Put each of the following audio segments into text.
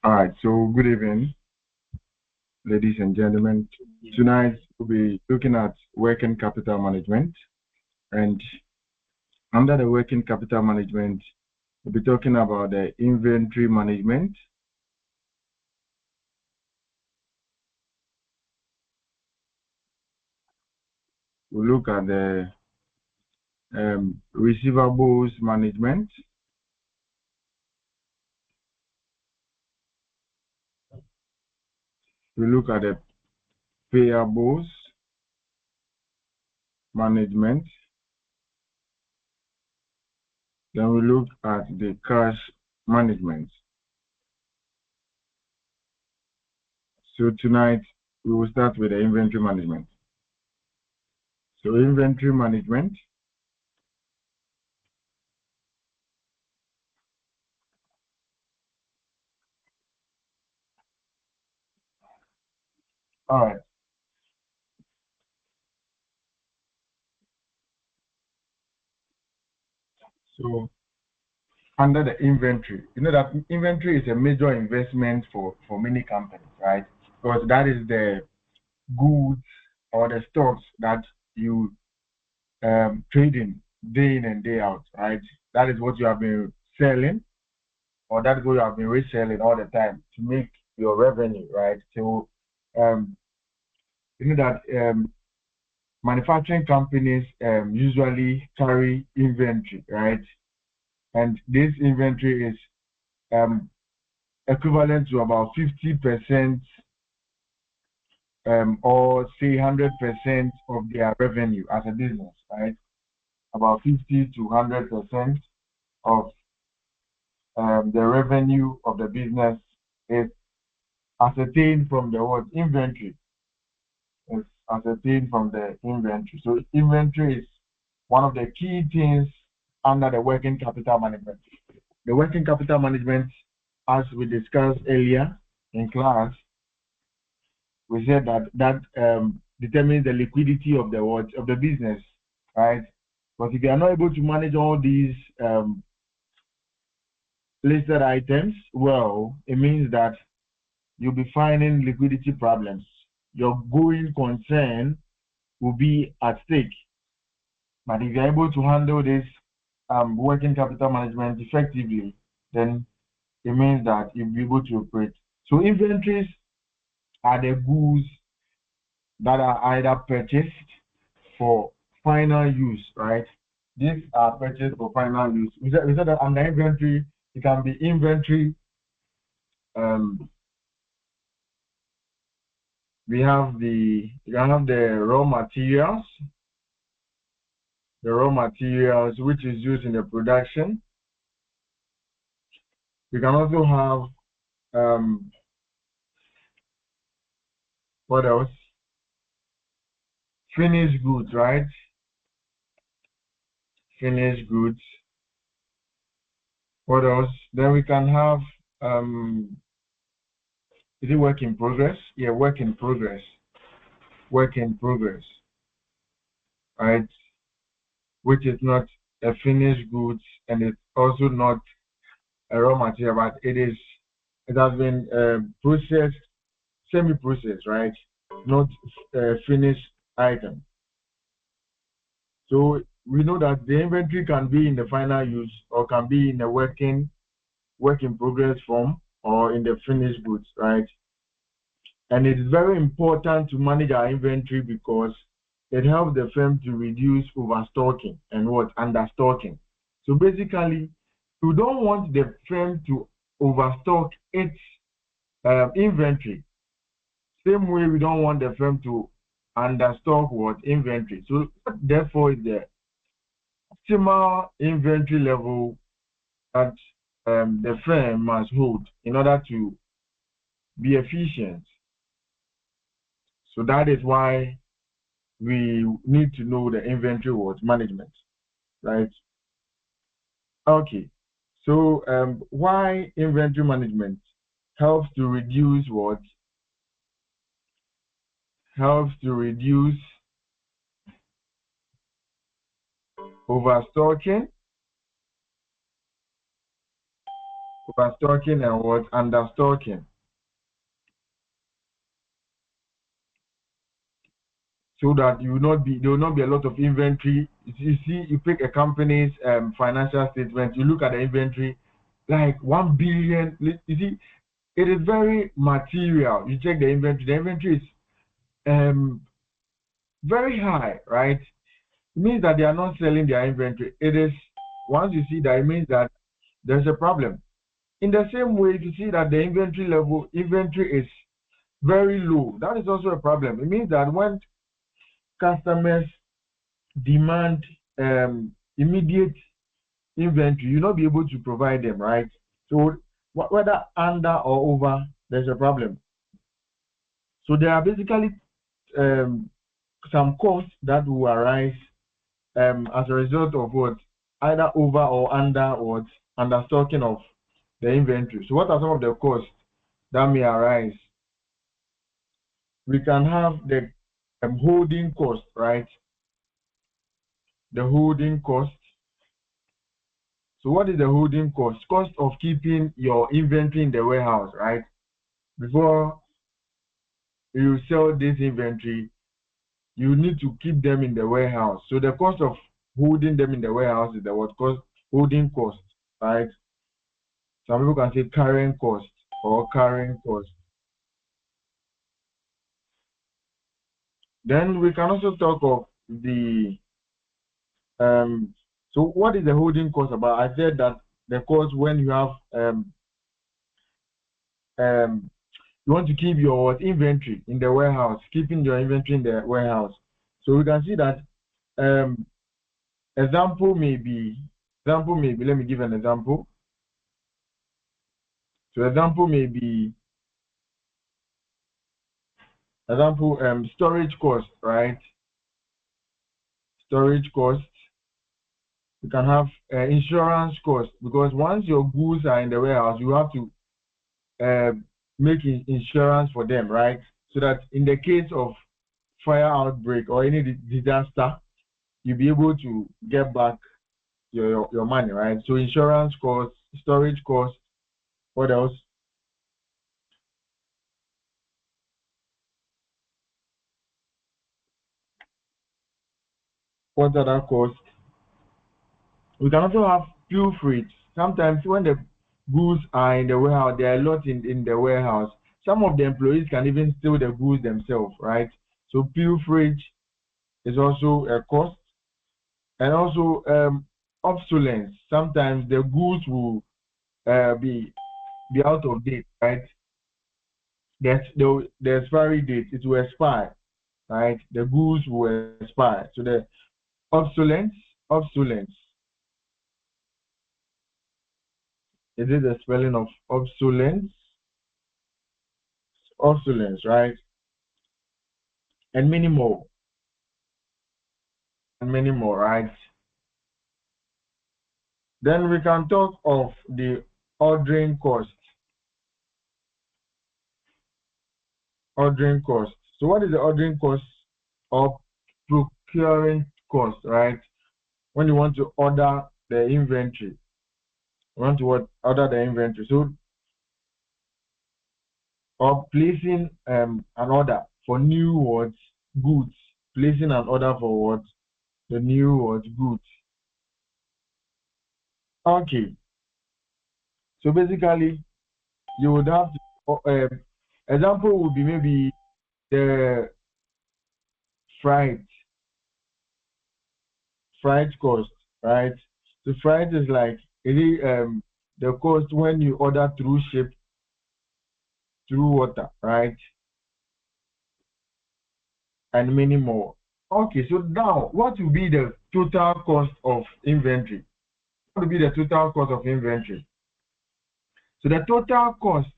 All right, so good evening, ladies and gentlemen. Tonight we'll be looking at working capital management, and under the working capital management, we'll be talking about the inventory management. We'll look at the receivables management. We'll look at the payables management. Then we look at the cash management. So tonight we will start with the inventory management. So inventory management. All right. So under the inventory, you know that inventory is a major investment for many companies, right? Because that is the goods or the stocks that you trade day in and day out, right? That is what you have been selling, or that is what you have been reselling all the time to make your revenue, right? So you know that manufacturing companies usually carry inventory, right? And this inventory is equivalent to about 50% or say 100% of their revenue as a business, right? About 50 to 100% of the revenue of the business is ascertained from the word inventory. It's ascertained from the inventory. So inventory is one of the key things under the working capital management. The working capital management, as we discussed earlier in class, we said that determines the liquidity of the business, right? But if you are not able to manage all these listed items well, it means that you'll be finding liquidity problems. Your going concern will be at stake. But if you're able to handle this working capital management effectively, then it means that you'll be able to operate. So inventories are the goods that are either purchased for final use, right? These are purchased for final use. We said that under inventory, it can be inventory. You can have the raw materials, which is used in the production. You can also have what else? Finished goods, right? Finished goods. What else? Then we can have is it work in progress? Yeah, work in progress. Work in progress. Right? Which is not a finished goods, and it's also not a raw material, but it has been processed, semi-processed, right? Not a finished item. So we know that the inventory can be in the final use or can be in a work in progress form or in the finished goods, right? And it is very important to manage our inventory because it helps the firm to reduce overstocking and understocking. So basically, you don't want the firm to overstock its inventory. Same way, we don't want the firm to understock inventory. So therefore, is the optimal inventory level that the firm must hold in order to be efficient. So that is why we need to know the inventory management, right? Okay. So why inventory management helps to reduce what? Helps to reduce overstocking overstocking and what? Understocking. So that there will not be a lot of inventory. You see, you pick a company's financial statement, you look at the inventory, like 1 billion. You see, it is very material. You check the inventory. The inventory is very high, right? It means that they are not selling their inventory. It is, once you see that, it means that there's a problem. In the same way, if you see that the inventory is very low, that is also a problem. It means that when customers demand immediate inventory, you'll not be able to provide them, right? So whether under or over, there's a problem. So there are basically um, some costs that will arise as a result of what? Either over or under what? Understocking of the inventory. So what are some of the costs that may arise? We can have the holding cost, right? The holding cost. So what is the holding cost? Cost of keeping your inventory in the warehouse, right? Before you sell this inventory, you need to keep them in the warehouse. So the cost of holding them in the warehouse is the what cost? Holding cost, right? Some people can say carrying cost or carrying cost. Then we can also talk of the so what is the holding cost about? I said that the cost when you have um you want to keep your inventory in the warehouse, keeping your inventory in the warehouse. So we can see that um example may be let me give an example. So example may be storage cost, right? Storage cost. You can have insurance cost, because once your goods are in the warehouse, you have to uh, make insurance for them, right? So that in the case of fire outbreak or any disaster, you'll be able to get back your money, right? So insurance cost, storage cost. What else? What other cost? We can also have fuel freight. Sometimes when the goods are in the warehouse, there are a lot in the warehouse. Some of the employees can even steal the goods themselves, right? So fuel freight is also a cost. And also obsolescence. Sometimes the goods will be out of date, right? The expiry date, it will expire, right? The goods will expire. So the obsolescence. Is it the spelling of obsolescence? Obsolescence, right? And many more, right? Then we can talk of the ordering cost. Ordering cost. So what is the ordering cost or procuring cost, right? When you want to order the inventory, you want to order the inventory. So, or placing an order for new words, goods. Placing an order for what? The new words, goods. Okay. So basically, you would have to, example would be maybe the freight, freight cost, right? The freight is like really the cost when you order through ship, through water, right? And many more. Okay, so now what will be the total cost of inventory? What will be the total cost of inventory? So the total cost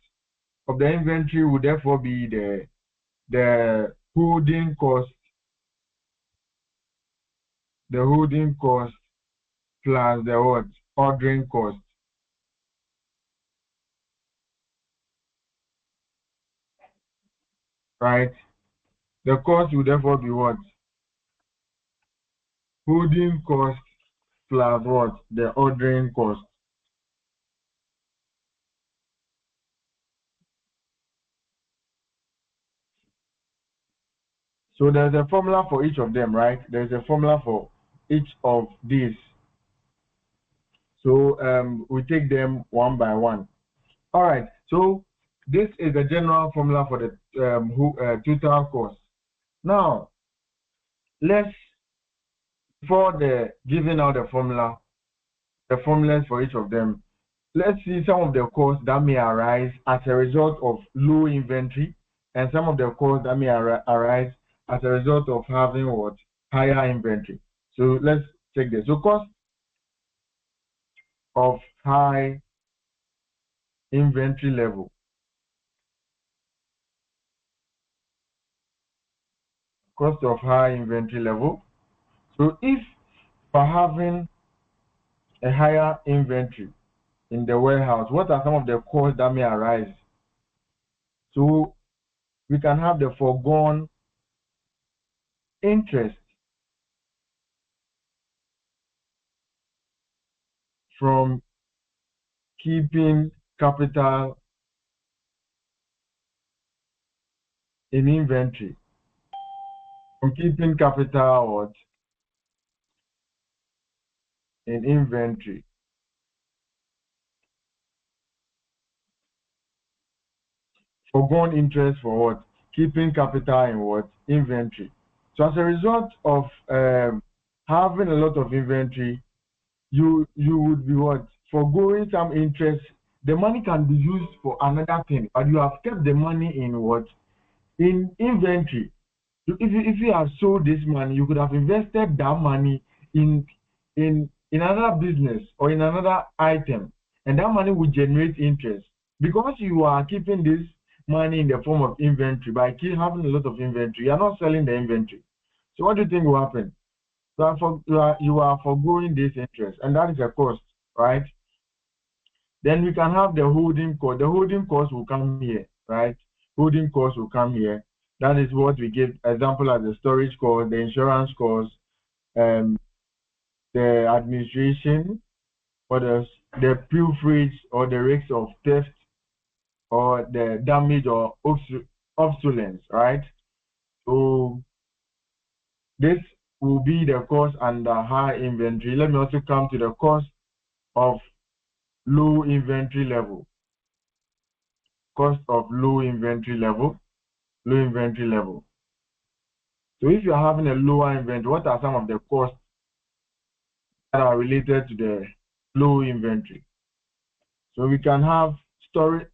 of the inventory would therefore be the holding cost, plus the what? Ordering cost, right? The cost would therefore be what? Holding cost plus what? The ordering cost. So there's a formula for each of them, right? There's a formula for each of these. So we take them one by one. All right. So this is the general formula for the total cost. Now, let's, before the giving out the formula, the formulas for each of them, let's see some of the costs that may arise as a result of low inventory, and some of the costs that may arise as a result of having what? Higher inventory. So let's take this. So cost of high inventory level. Cost of high inventory level. So if for having a higher inventory in the warehouse, what are some of the costs that may arise? So we can have the foregone interest from keeping capital in inventory, from keeping capital what? In inventory. Foregone interest for what? Keeping capital in what? Inventory. So as a result of having a lot of inventory, you would be what? Foregoing some interest. The money can be used for another thing, but you have kept the money in what? In inventory. If you have sold this money, you could have invested that money in another business or in another item, and that money will generate interest. Because you are keeping this money in the form of inventory, by having a lot of inventory, you are not selling the inventory. So what do you think will happen? You are foregoing this interest, and that is a cost, right? Then we can have the holding cost. The holding cost will come here, right? Holding cost will come here. That is what we give example as the storage cost, the insurance cost, the administration, or the pilferage or the risk of theft or the damage or obsolescence, right? So this will be the cost under high inventory. Let me also come to the cost of low inventory level. Cost of low inventory level. Low inventory level. So if you're having a lower inventory, what are some of the costs that are related to the low inventory? So we can have storage,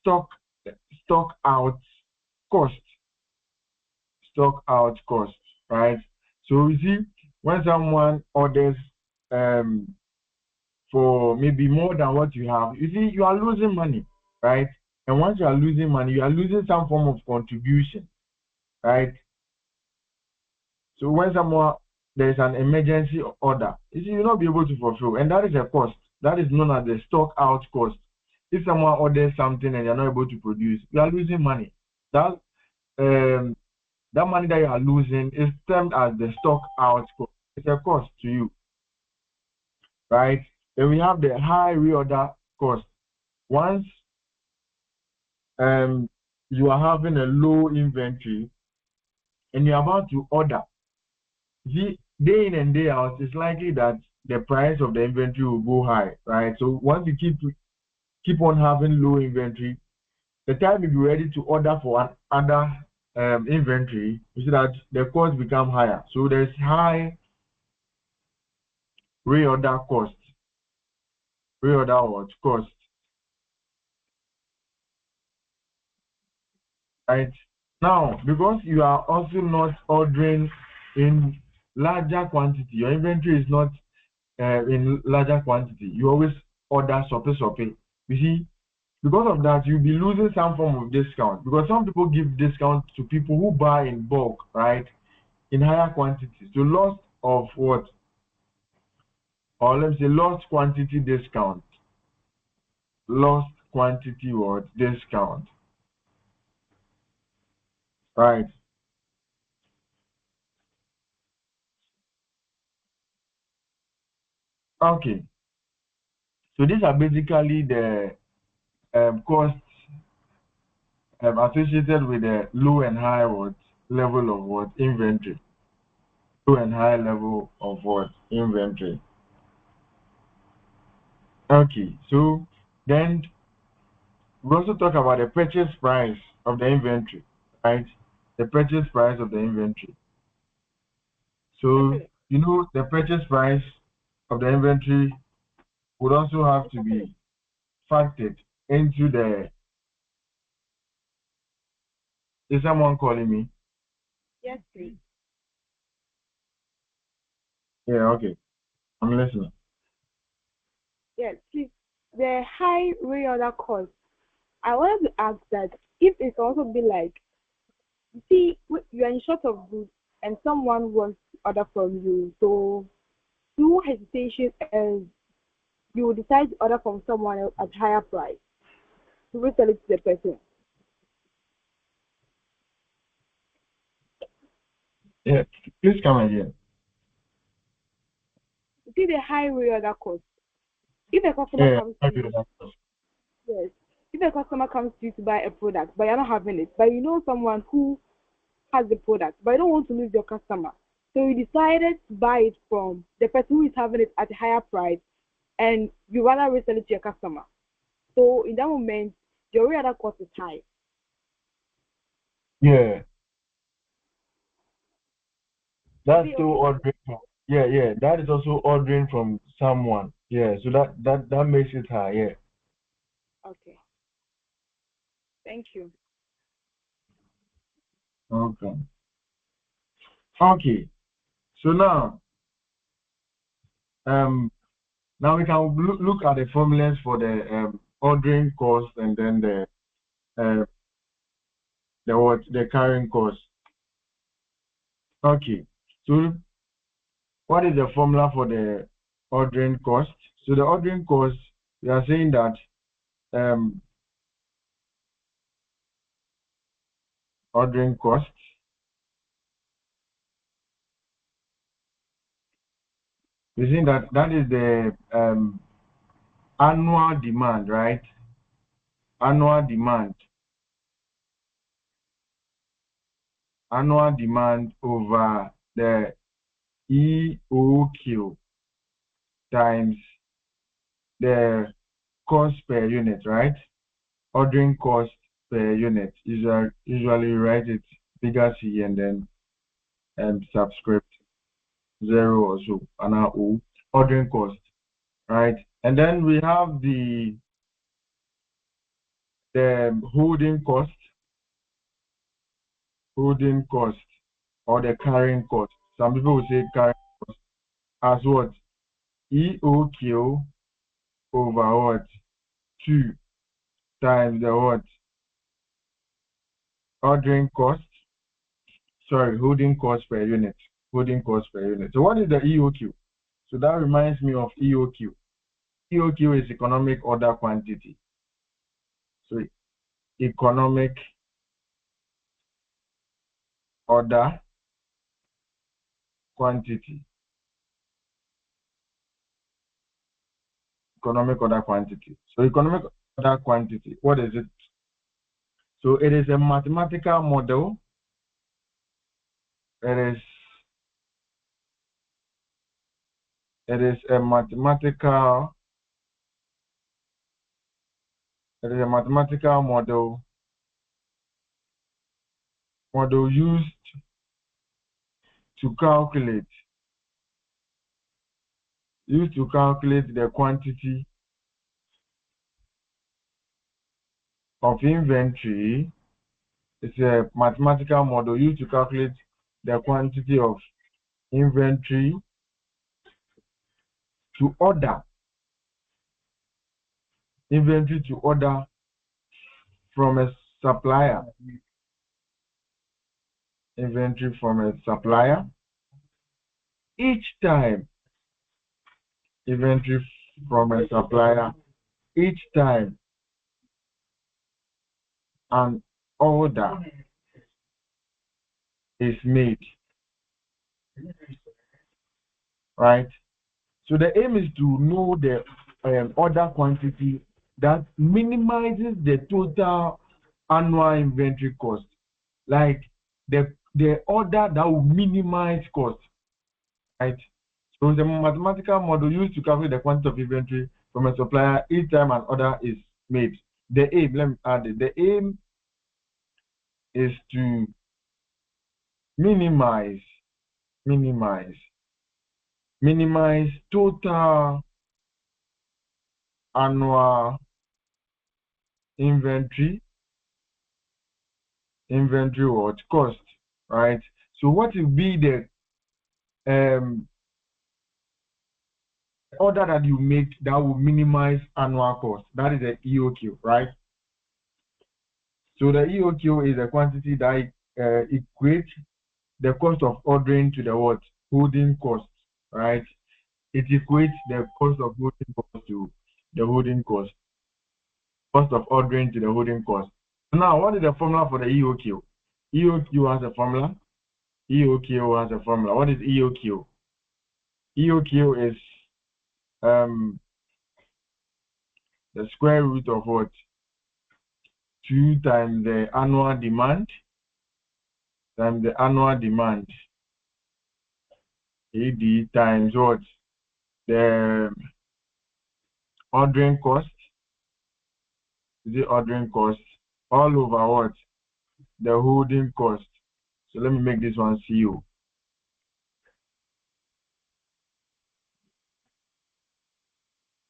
stock out cost, stock out cost, right? So you see, when someone orders for maybe more than what you have, you see, you are losing money, right? And once you are losing money, you are losing some form of contribution, right? So when there is an emergency order, you see, you'll not be able to fulfill, and that is a cost. That is known as the stock out cost. If someone orders something and you're not able to produce, you are losing money. That money that you are losing is termed as the stock out cost. It's a cost to you, right? Then we have the high reorder cost. Once you are having a low inventory and you're about to order, day in and day out, it's likely that the price of the inventory will go high, right? So once you keep on having low inventory, the time you be ready to order for another inventory, you see that the cost become higher. So there's high reorder cost. Reorder what? Cost, right? Now, because you are also not ordering in larger quantity, your inventory is not in larger quantity. You always order sope. You see, because of that, you'll be losing some form of discount, because some people give discount to people who buy in bulk, right, in higher quantities. So loss of what? Or let me say lost quantity discount. Lost quantity what? Discount. Right. Okay. So these are basically the costs associated with the low and high what? level of what? Inventory. Low and high level of what? Inventory. Okay, so then we also talk about the purchase price of the inventory, right? The purchase price of the inventory. So, the purchase price of the inventory would also have to be factored into the. Is someone calling me? Yes, please. Yeah, okay. I'm listening. Yes, please. The high reorder cost. I wanted to ask that if it's also be like, see, you're in short of goods and someone wants to order from you, so through hesitation and you will decide to order from someone else at higher price to resell it to the person. Yeah, please come again. You see the high reorder cost. If a customer Yeah, comes I to do you, that. yes, if a customer comes to you to buy a product, but you're not having it, but you know someone who has the product, but you don't want to lose your customer, so you decided to buy it from the person who is having it at a higher price, and you rather resell it to your customer. So in that moment, your reorder cost is high. Yeah, Is that's it still okay? ordering from. Yeah, yeah, that is also ordering from someone. Yeah, so that makes it high. Yeah. Okay. Thank you. Okay. Okay. So um, now we can look at the formulas for the ordering cost and then uh, the carrying cost. Okay. So what is the formula for the ordering cost? So the ordering cost, we are saying that um, ordering cost, we're saying that is the annual demand, right? Annual demand. Annual demand over the EOQ times the cost per unit, right? Ordering cost per unit. Usually write it bigger C and then subscript 0 or so, and O, ordering cost, right? And then we have the holding cost, or the carrying cost. Some people will say carrying cost as what? EOQ over what? 2 times the what? Ordering cost, holding cost per unit. Holding cost per unit. So what is the EOQ? So that reminds me of EOQ. EOQ is economic order quantity. So economic order quantity. Economic order quantity. So economic order quantity, what is it? So it is a mathematical model. It is a mathematical model used to calculate the quantity of inventory. It's a mathematical model used to calculate the quantity of inventory to order from a supplier. Inventory from a supplier. Each time inventory from a supplier, each time an order is made, right? So the aim is to know the order quantity that minimizes the total annual inventory cost. Like the the order that will minimize cost, right? So it's a mathematical model used to calculate the quantity of inventory from a supplier each time an order is made. The aim, let me add it, the aim is to minimize total annual inventory what cost, right? So what will be the order that you make that will minimize annual cost? That is the EOQ, right? So the EOQ is a quantity that equates the cost of ordering to the what? Holding cost, right? It equates the cost of holding cost to the holding cost. Cost of ordering to the holding cost. Now, what is the formula for the EOQ? EOQ has a formula. EOQ has a formula. What is EOQ? EOQ is the square root of what? 2 times the annual demand times the annual demand. AD times what? The ordering cost. The ordering cost all over what? The holding cost. So let me make this one CO.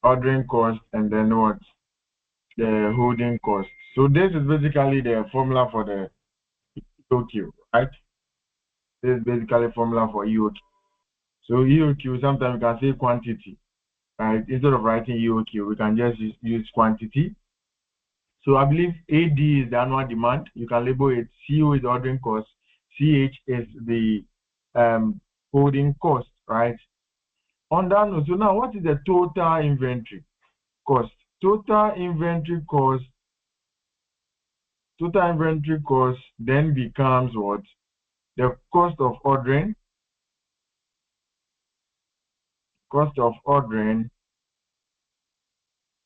Ordering cost and then what? The holding cost. So this is basically the formula for the EOQ, right? This is basically formula for EOQ. So EOQ, sometimes we can say quantity, right? Instead of writing EOQ, we can just use quantity. So I believe AD is the annual demand. You can label it. CO is the ordering cost. CH is the holding cost, right? On that note, so now what is the total inventory cost? Total inventory cost then becomes what? The cost of ordering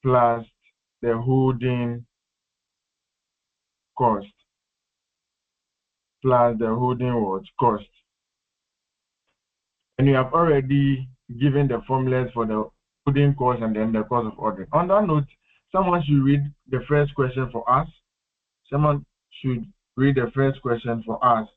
plus the holding cost plus the holding what? Cost. And you have already given the formulas for the holding cost and then the cost of ordering. On that note, someone should read the first question for us. Someone should read the first question for us.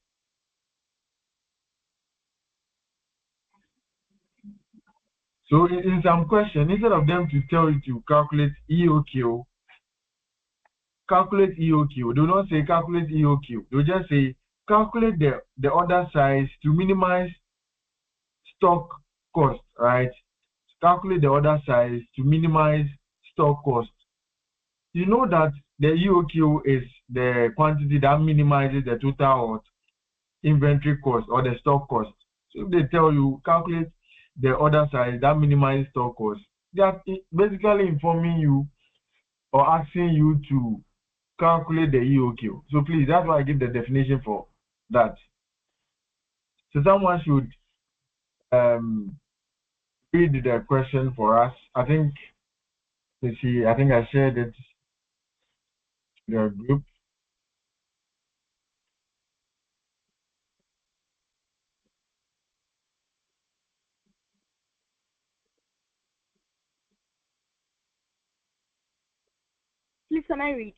So in some question, instead of them to tell you to calculate EOQ, do not say calculate EOQ. They'll just say calculate the order size to minimize stock cost, right? Calculate the order size to minimize stock cost. You know that the EOQ is the quantity that minimizes the total inventory cost or the stock cost. So if they tell you calculate the order size that minimizes stock cost, they are basically informing you or asking you to calculate the EOQ. So please, that's why I give the definition for that. So someone should read the question for us. I think I shared it in the group. Please, can I read?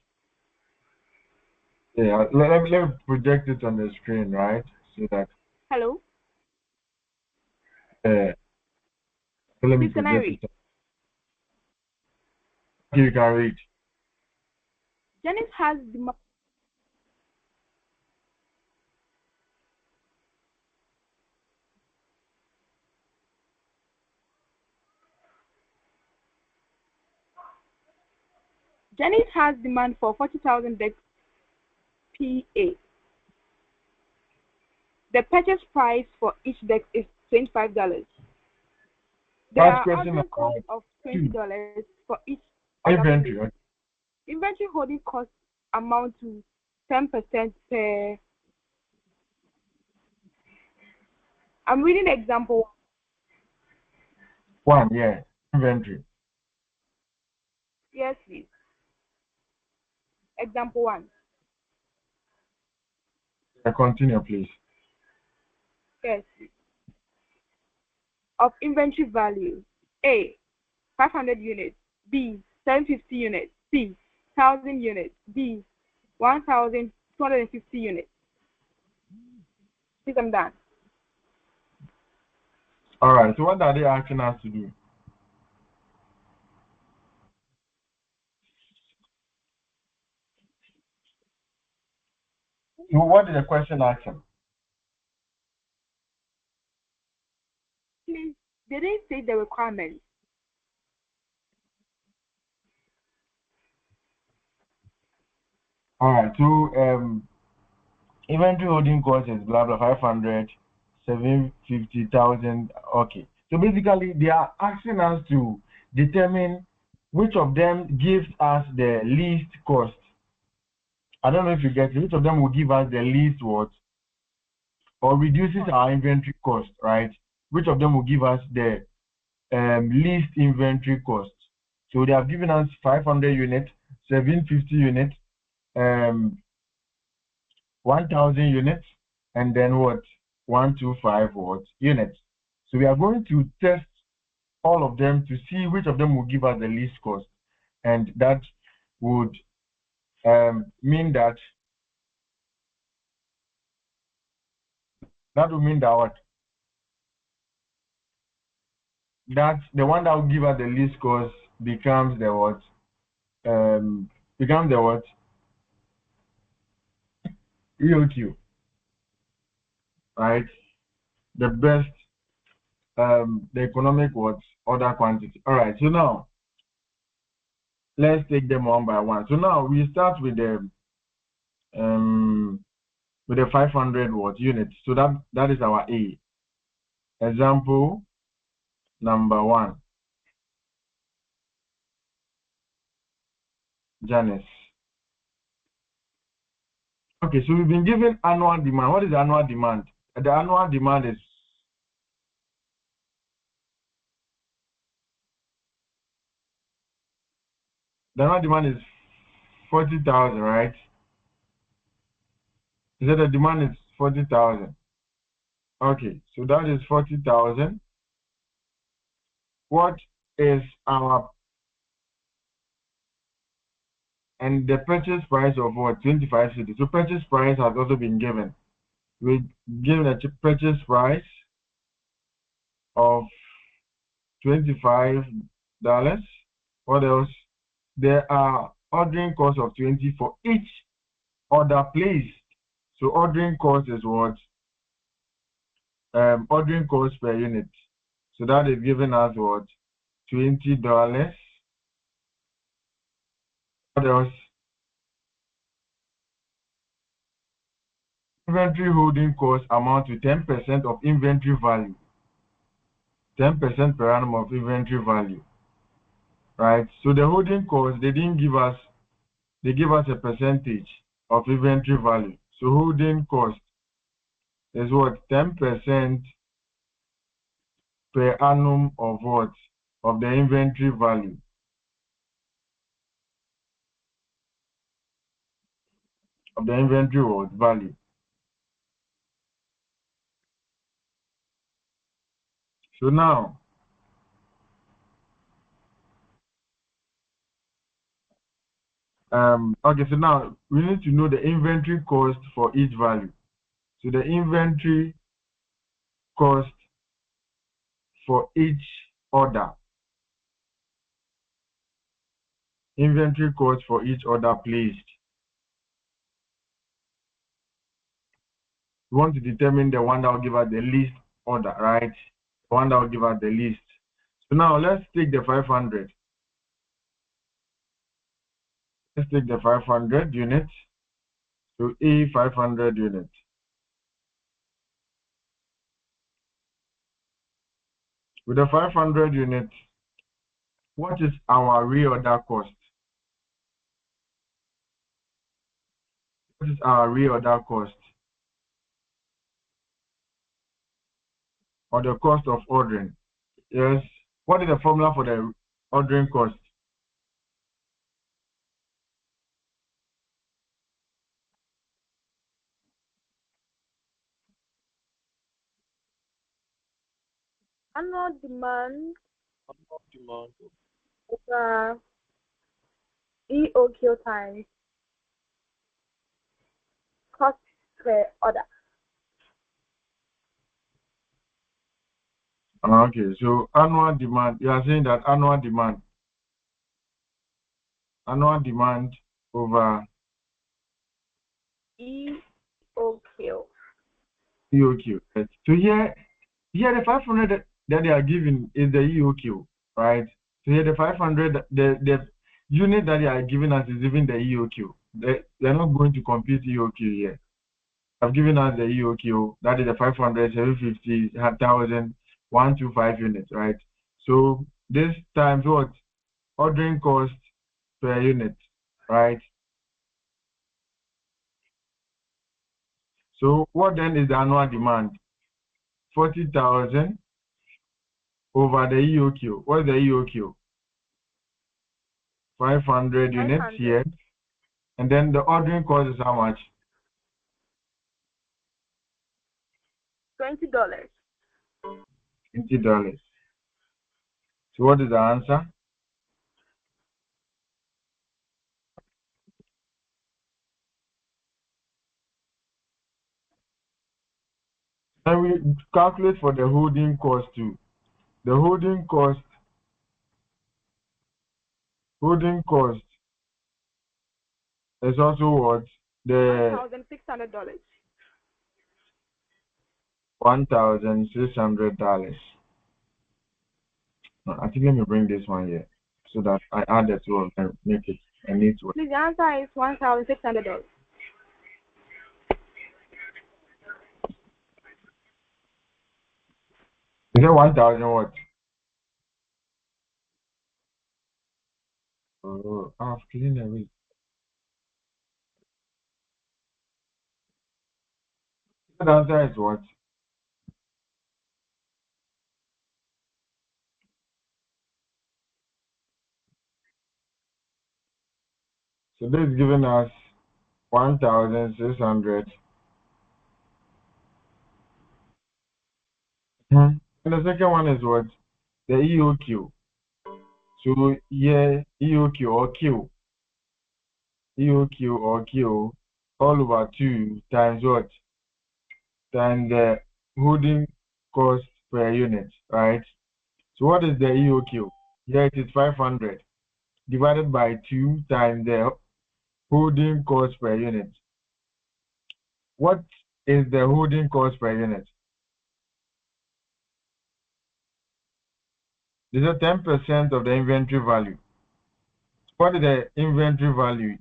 Yeah, let me project it on the screen, right? So that Hello? so let me Please, can I project read? it. Okay, you can read. Janice has demand for 40,000 decks PA. The purchase price for each deck is $25. There First are question ordering costs of $20 for each inventory. Okay. Inventory holding costs amount to 10% per. I'm reading the example. One, yeah, inventory. Yes, please. Example 1. Continue, please. Yes. Of inventory value. A. 500 units. B. 750 units. C. 1,000 units. D. 1,250 units. Please, I'm done. All right. So what are they asking us to do? So what is the question asking? Please, they didn't say the requirements. All right. So inventory holding cost is blah blah 500, 750,000. Okay. So basically, they are asking us to determine which of them gives us the least cost. I don't know if you get it. Which of them will give us the least what or reduces our inventory cost, right? Which of them will give us the least inventory cost? So they have given us 500 units, 750 units, 1,000 units, and then what? 125 what units. So we are going to test all of them to see which of them will give us the least cost, and that would mean that what? That the one that will give us the least cost becomes the what? Becomes the what? EOQ, right? The best, the economic what? Order quantity. All right. So now let's take them one by one. So now we start with the 500 watt unit. So that is our A. Example number 1, Janice. Okay, so we've been given annual demand. What is the annual demand? The annual demand is the annual demand is 40,000, right? You said the demand is 40,000. Okay, so that is 40,000. What is our and the purchase price of what? 25 cities. So purchase price has also been given. We given a purchase price of $25. What else? There are ordering costs of 20 for each order placed. So ordering cost is what? Ordering cost per unit. So that is giving us what? $20. What else? Inventory holding costs amount to 10% of inventory value. 10% per annum of inventory value. Right? So the holding cost, they didn't give us, they give us a percentage of inventory value. So holding cost is what? 10% per annum of what? Of the inventory value. Of the inventory what? Value. So now, okay, so now we need to know the inventory cost for each value. So the inventory cost for each order. Inventory cost for each order placed. We want to determine the one that will give us the least order, right? The one that will give us the least. So now let's take the 500. Let's take the 500 units. So A 500 units. With the 500 units, what is our reorder cost? What is our reorder cost? Or the cost of ordering? Yes. What is the formula for the ordering cost? Annual demand Demand. over EOQ times cost per order. Okay, so annual demand, you are saying that annual demand over EOQ. EOQ. Right? So here the 500 that they are giving is the EOQ, right? So here the 500, the unit that they are giving us is even the EOQ. They're not going to compute EOQ here. I've given us the EOQ, that is the 500, 750, 1,000, 125 units, right? So this times what? Ordering cost per unit, right? So what then is the annual demand? 40,000 over the EOQ. What's the EOQ? 500 units 500. here. And then the ordering cost is how much? $20. $20. So what is the answer? And we calculate for the holding cost too. The holding cost is also what? The $1,600. $1,600. I think let me bring this one here so that I add the two of them, make it a neat one. Please, the answer is $1,600. Is it 1,000 what? Oh, I've cleaned it. The answer is what? So this is giving us 1,600. And the second one is what? The EOQ. So yeah, EOQ or Q, all over 2 times what? Times the holding cost per unit, right? So what is the EOQ? Here it is 500 divided by 2 times the holding cost per unit. What is the holding cost per unit? This is 10% of the inventory value. What is the inventory value?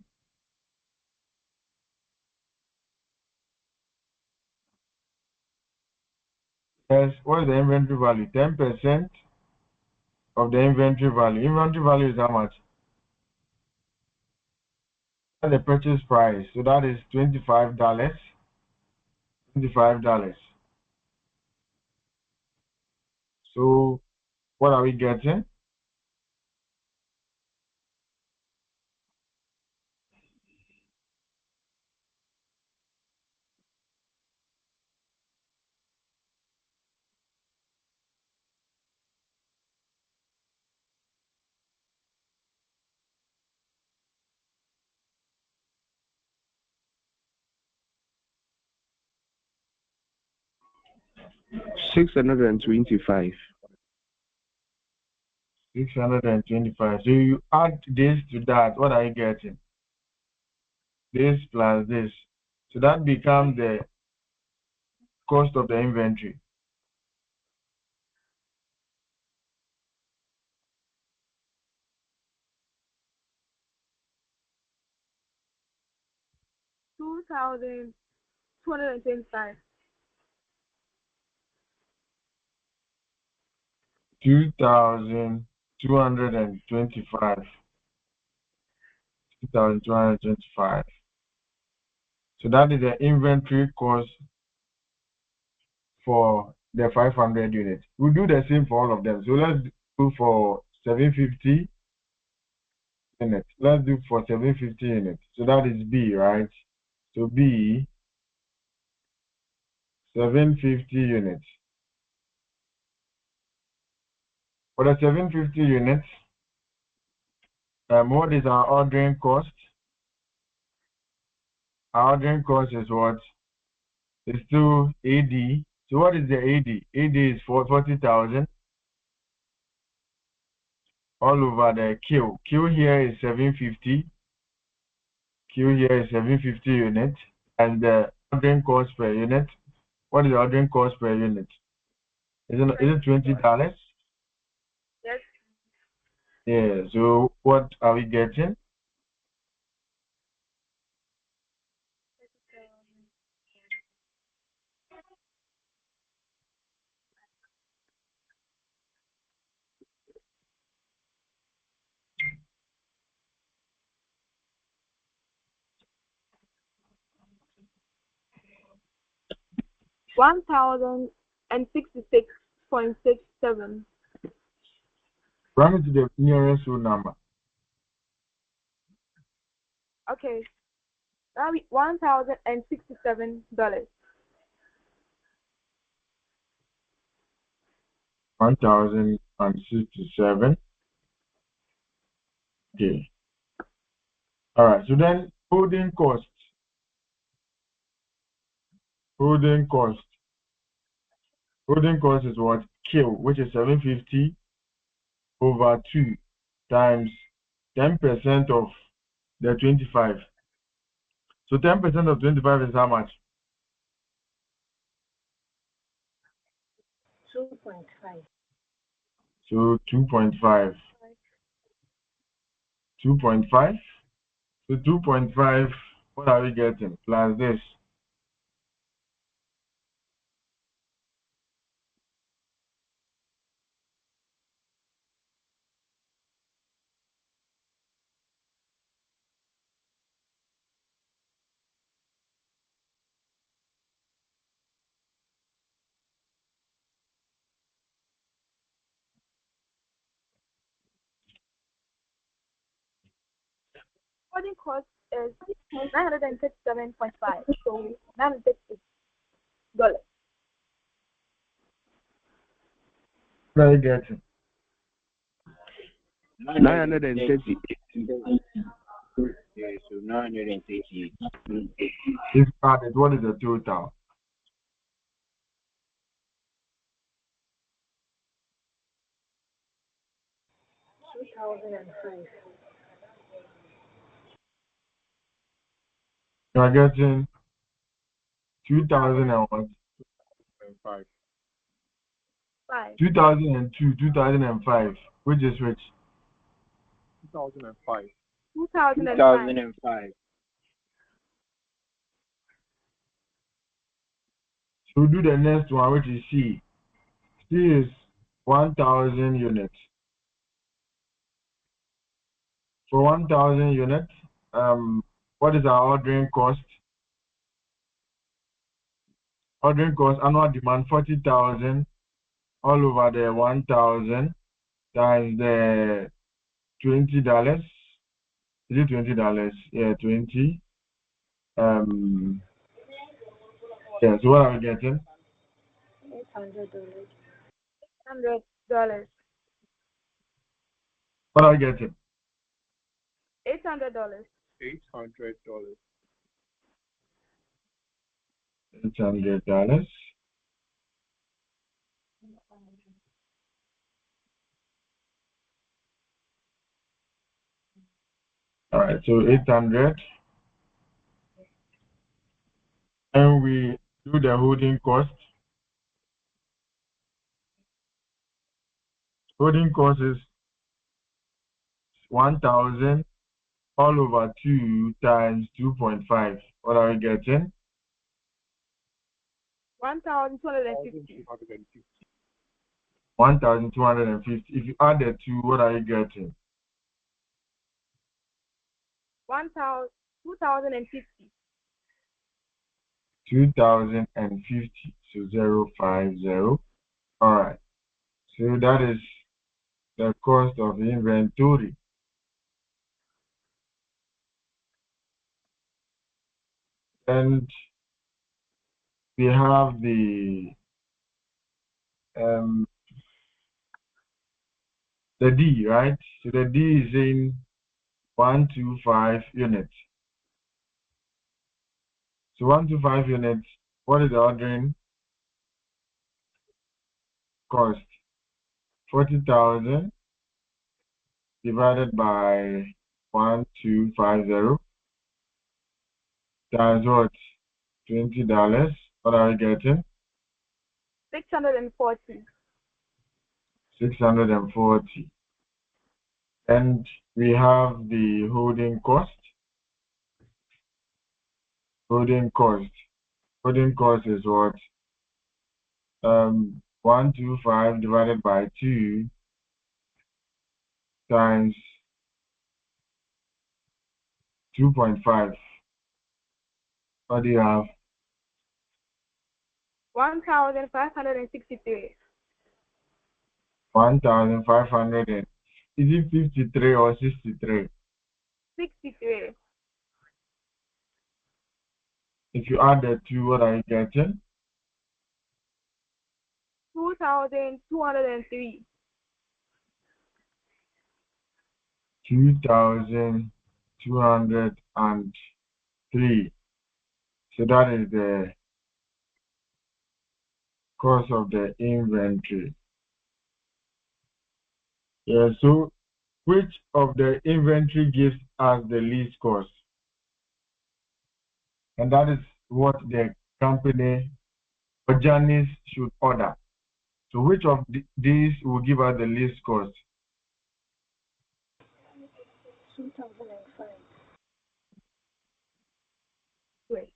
Yes, what is the inventory value? 10% of the inventory value. Inventory value is how much? That's the purchase price. So that is $25. $25. So what are we getting? $625. 625. So you add this to that, what are you getting? This plus this. So that becomes the cost of the inventory. $2,225. 2,225. 2,225. So that is the inventory cost for the 500 units. We'll do the same for all of them. So let's do for 750 units. Let's do for 750 units. So that is B, right? So B, 750 units. For the 750 units, what is our ordering cost? Our ordering cost is what? It's 2 AD. So what is the AD? AD is 40,000 all over the Q. Q here is 750. Q here is 750 units. And the ordering cost per unit. What is the ordering cost per unit? Is it $20? Yes. Yeah. So what are we getting? $1,066.67. Run it to the nearest whole number. Okay. That'll be $1,067. $1,067. Okay. All right. So then holding cost. Holding cost is what? Q, which is 750 over 2 times 10% of the 25. So 10% of 25 is how much? 2.5. So 2.5. 2.5. So 2.5, what are we getting? Plus this. Holding cost is 937.5. So $960. What are we getting? 930. Yeah, so 938. If added, what is the total? 2005. You are getting 2001, 5. 2002, 2005. Which is which? 2005. 2005. So do the next one, which is C. C is 1,000 units. For 1,000 units, what is our ordering cost? Ordering cost, annual demand 40,000 all over the 1,000 times the $20. Is it $20? Yeah, 20. Yeah. So what are we getting? $800. What are we getting? $800. $800. $800. All right, so 800, and we do the holding cost. Holding cost is 1,000 all over 2 times 2.5. What are we getting? 1,250. 1,250. If you add the 2, what are you getting? 2,050. 2,050. So 050. All right. So that is the cost of inventory. And we have the the D, right? So the D is in 125 units. So 125 units, what is the ordering cost? 40,000 divided by 1250 times what? $20. What are we getting? 640. 640. And we have the holding cost. Holding cost. Holding cost is what? 125 divided by 2 times 2.5. What do you have? 1,563. 1,500. Is it 53 or 63? 63. If you add the two, what are you getting? 2,203. 2,203. So that is the cost of the inventory. Yeah, so which of the inventory gives us the least cost? And that is what the company or journeys should order. So which of these will give us the least cost? 2005. Wait.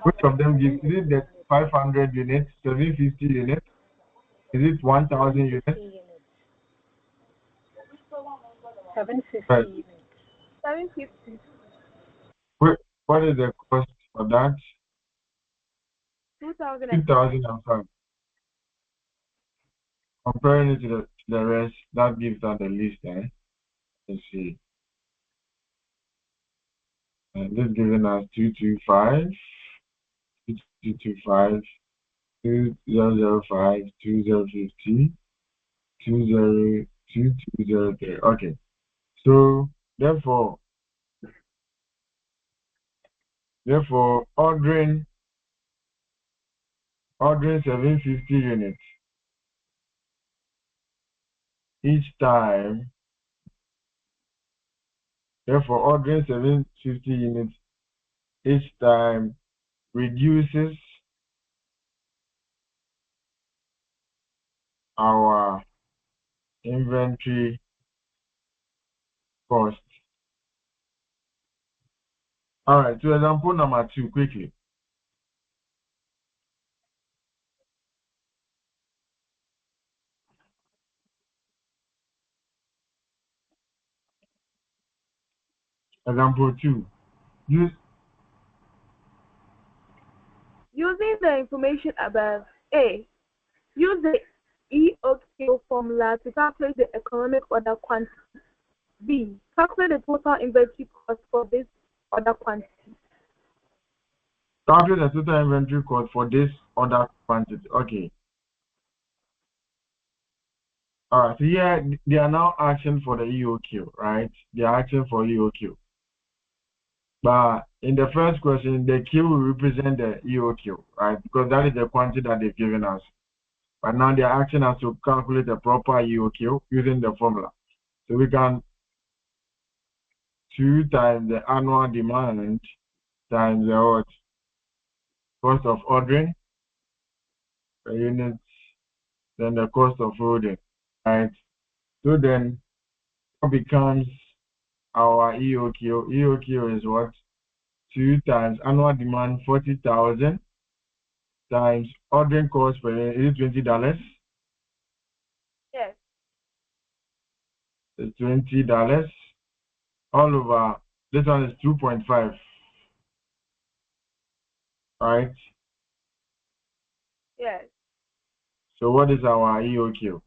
Which of them gives? Is it the 500 units, 750 units? Is it 1,000 units? 750 Right. units. 750. What is the cost for that? 2005. 2005. Comparing it to the rest, that gives us the least. Let's see. And this giving us 225, 225, 2005, 2050, 2203. Okay. So therefore ordering 750 units each time. Therefore ordering 750 units each time reduces our inventory cost. All right, so example number 2, quickly. Example 2. Using the information above, A. Use the EOQ formula to calculate the economic order quantity. B. Calculate the total inventory cost for this order quantity. Calculate the total inventory cost for this order quantity. Okay. All right. So here they are now asking for the EOQ, right? They are asking for EOQ. But in the first question, the Q will represent the EOQ, right? Because that is the quantity that they've given us. But now they are asking us to calculate the proper EOQ using the formula. So we can 2 times the annual demand times the what? Cost of ordering per unit, then the cost of holding, right? So then what becomes our EOQ? EOQ is what? 2 times annual demand 40,000 times ordering cost per unit. Is it $20? Yes. It's $20 all over. This one is 2.5, right? Yes. So what is our EOQ?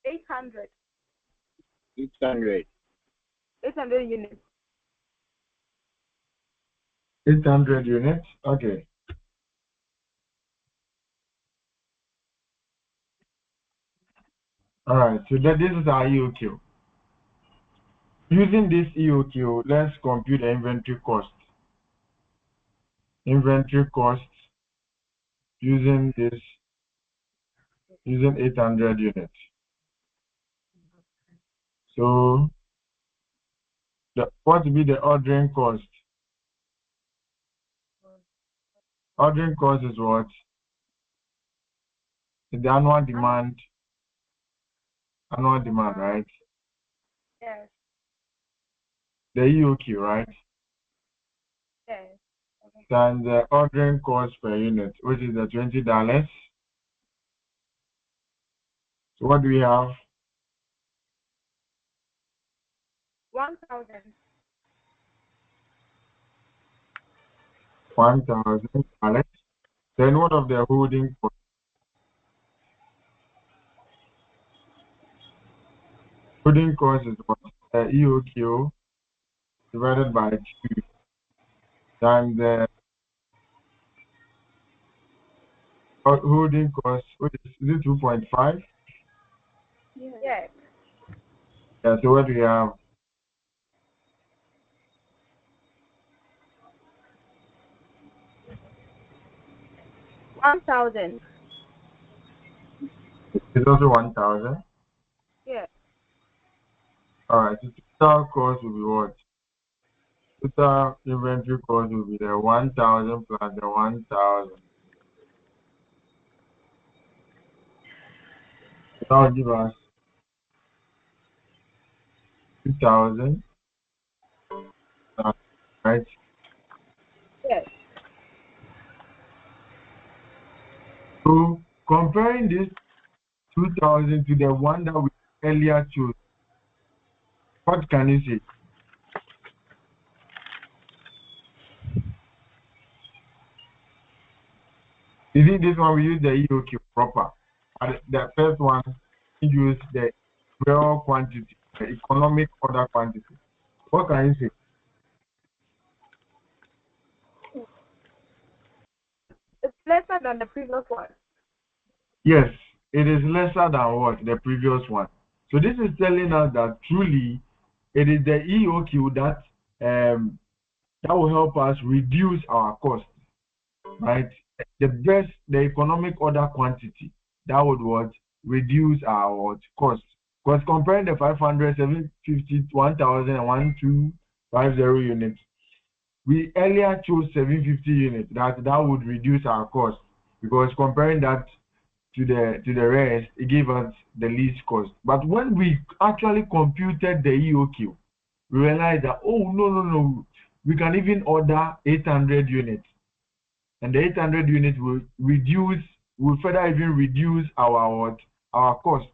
800. 600. 800 units. 800 units. Okay. All right. So this is our EOQ. Using this EOQ, let's compute the inventory cost. Inventory cost using 800 units. So what will be the ordering cost? Ordering cost is what? The annual demand, right? Yes. The EOQ, right? Yes. Okay. Then the ordering cost per unit, which is the $20. So what do we have? 1,000. $1,000. Then what of the holding cost? Holding cost is what? EOQ divided by 2 times the holding cost, which is it 2.5? Yes. Yeah, so what do we have? 1,000. It's also 1,000. Yes. Alright, so total cost will be what? Total inventory cost will be the 1,000 plus the 1,000. That will give us 2,000. Right? Yes. So comparing this 2,000 to the one that we earlier chose, what can you say? You see, this one we use the EOQ proper. And the first one we use the real quantity, the economic order quantity. What can you say? It's lesser than the previous one. Yes, it is lesser than what? The previous one. So this is telling us that truly it is the EOQ that will help us reduce our cost, right? The economic order quantity that would what? Reduce our what? Cost. Because comparing the 500, 750, 1,000 and 1,250 units, we earlier chose 750 units. That would reduce our cost, because comparing that to the rest, it gave us the least cost. But when we actually computed the EOQ, we realized that, oh, no, we can even order 800 units, and the 800 units will further even reduce our cost.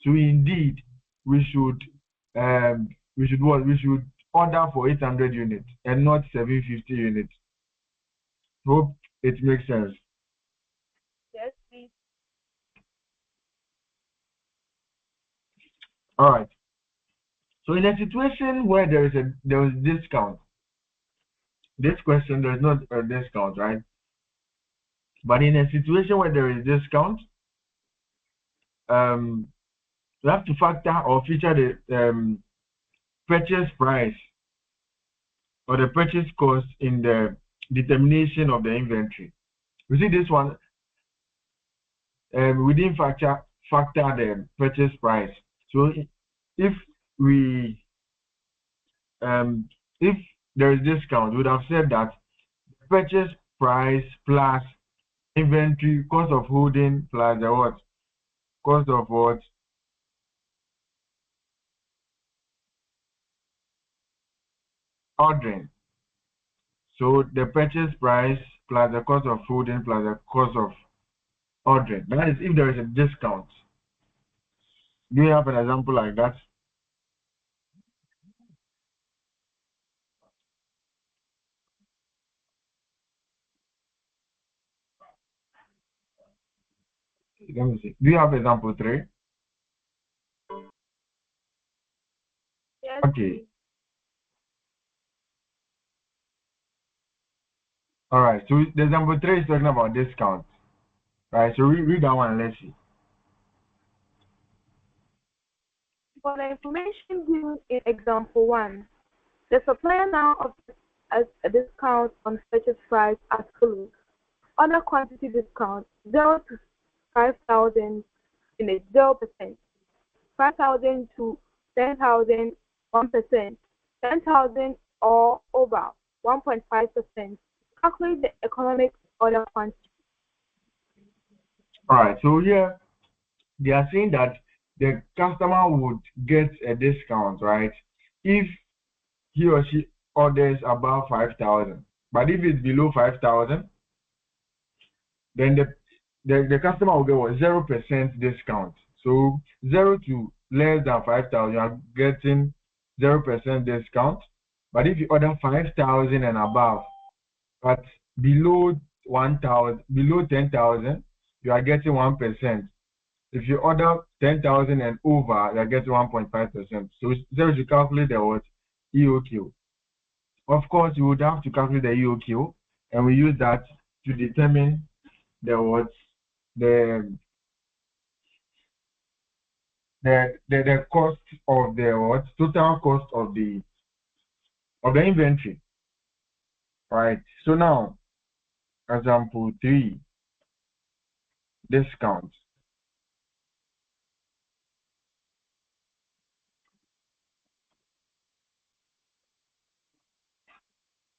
So indeed, we should order for 800 units and not 750 units. Hope it makes sense. Yes, please. All right. So in a situation where there is discount, this question there is not a discount, right? But in a situation where there is discount, we have to factor or feature the purchase price or the purchase cost in the determination of the inventory. You see this one, we didn't factor the purchase price. So if we if there is discount, we would have said that purchase price plus inventory cost of holding plus the what? Cost of what? Ordering. So the purchase price plus the cost of holding plus the cost of ordering. That is if there is a discount. Do you have an example like that? Let me see. Do you have example 3? Okay. All right. So the example 3 is talking about discount. Right. So read that one. Let's see. For the information given in example 1, the supplier now offers us a discount on purchase price as follows. Order quantity discount 0 to 5,000 units, 0%. 5,000 to 10,000, 1%. 10,000 or over, 1.5%. Calculate the economic order quantity. All right. So here they are saying that the customer would get a discount, right, if he or she orders above 5,000. But if it's below 5,000, then the customer will get what 0% discount. So 0 to less than 5,000, you are getting 0% discount. But if you order 5,000 and above, but below 1,000, below 10,000, you are getting 1%. If you order 10,000 and over, you are getting 1.5%. So there you calculate the what EOQ. Of course, you would have to calculate the EOQ, and we use that to determine the what the cost of the what total cost of the inventory. Right. So now, example 3, discount.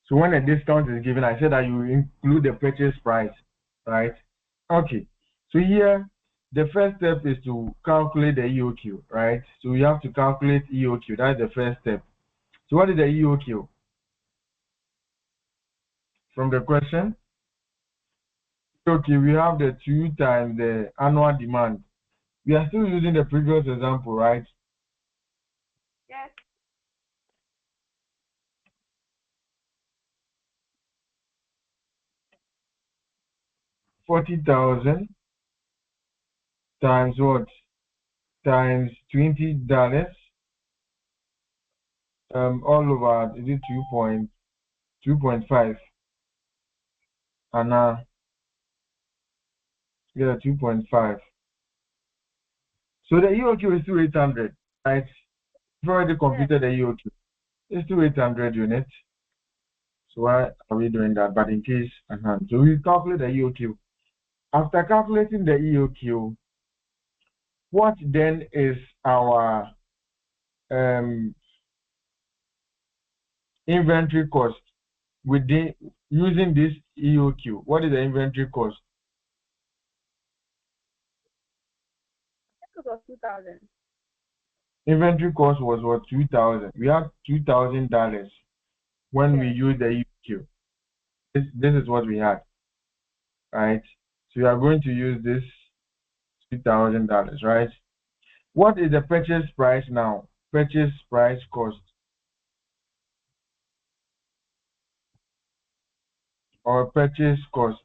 So when a discount is given, I said that you include the purchase price, right? Okay. So here, the first step is to calculate the EOQ, right? So you have to calculate EOQ. That's the first step. So what is the EOQ? From the question? Okay, we have the 2 times the annual demand. We are still using the previous example, right? Yes. 40,000 times what? Times $20. All over, is it 2.5? And yeah, 2.5. So the EOQ is still 800, right? We've already computed the EOQ. It's still 800 units. So why are we doing that? But in case, so we calculate the EOQ. After calculating the EOQ, what then is our inventory cost within using this EOQ? What is the inventory cost? It was 2,000. Inventory cost was what? 2,000. We have $2,000 when we use the EOQ. This is what we had, right? So we are going to use this $2,000, right? What is the purchase price now? Purchase price cost or purchase cost?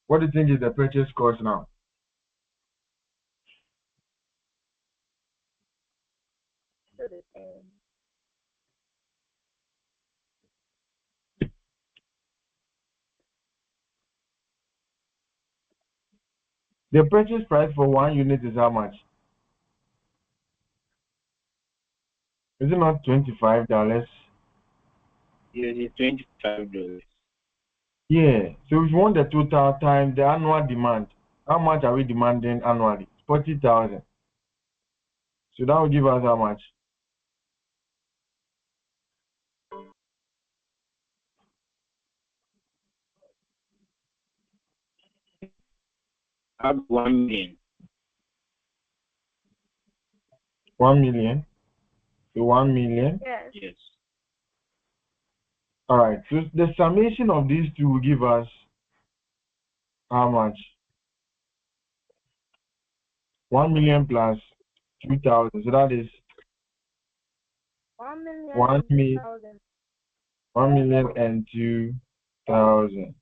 What do you think is the purchase cost now? The purchase price for 1 unit is how much? Is it not $25? Yes, it's $25. Yeah. So if you want the total time, the annual demand, how much are we demanding annually? 40,000. So that will give us how much? I have 1 million. 1 million. So 1 million. Yes. Yes. All right. So the summation of these two will give us how much? 1 million plus 2,000. So that is 1 million 1 and million. 2,000. 1 million and 2,000.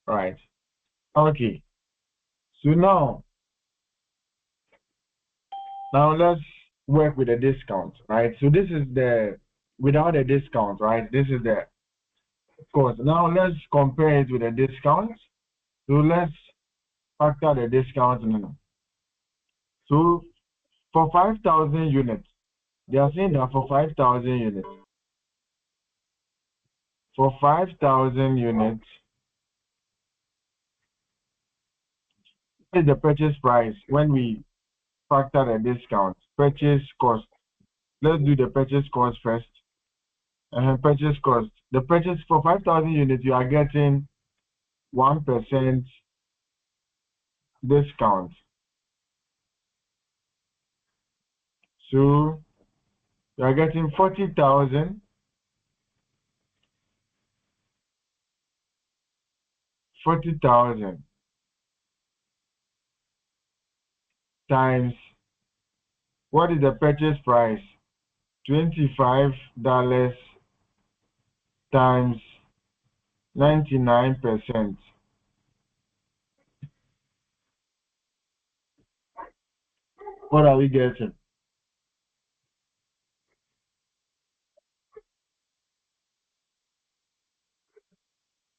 Right. Okay. So now let's work with a discount, right? So this is the without a discount, right? This is the cost. Now let's compare it with a discount. So let's factor the discount in. So for 5,000 units, they are saying that for 5,000 units, for 5,000 units, what is the purchase price when we factor the discount? Purchase cost. Let's do the purchase cost first. Purchase cost. The purchase for 5,000 units, you are getting 1% discount. So you are getting 40,000 times what is the purchase price? $25 times 99%. What are we getting?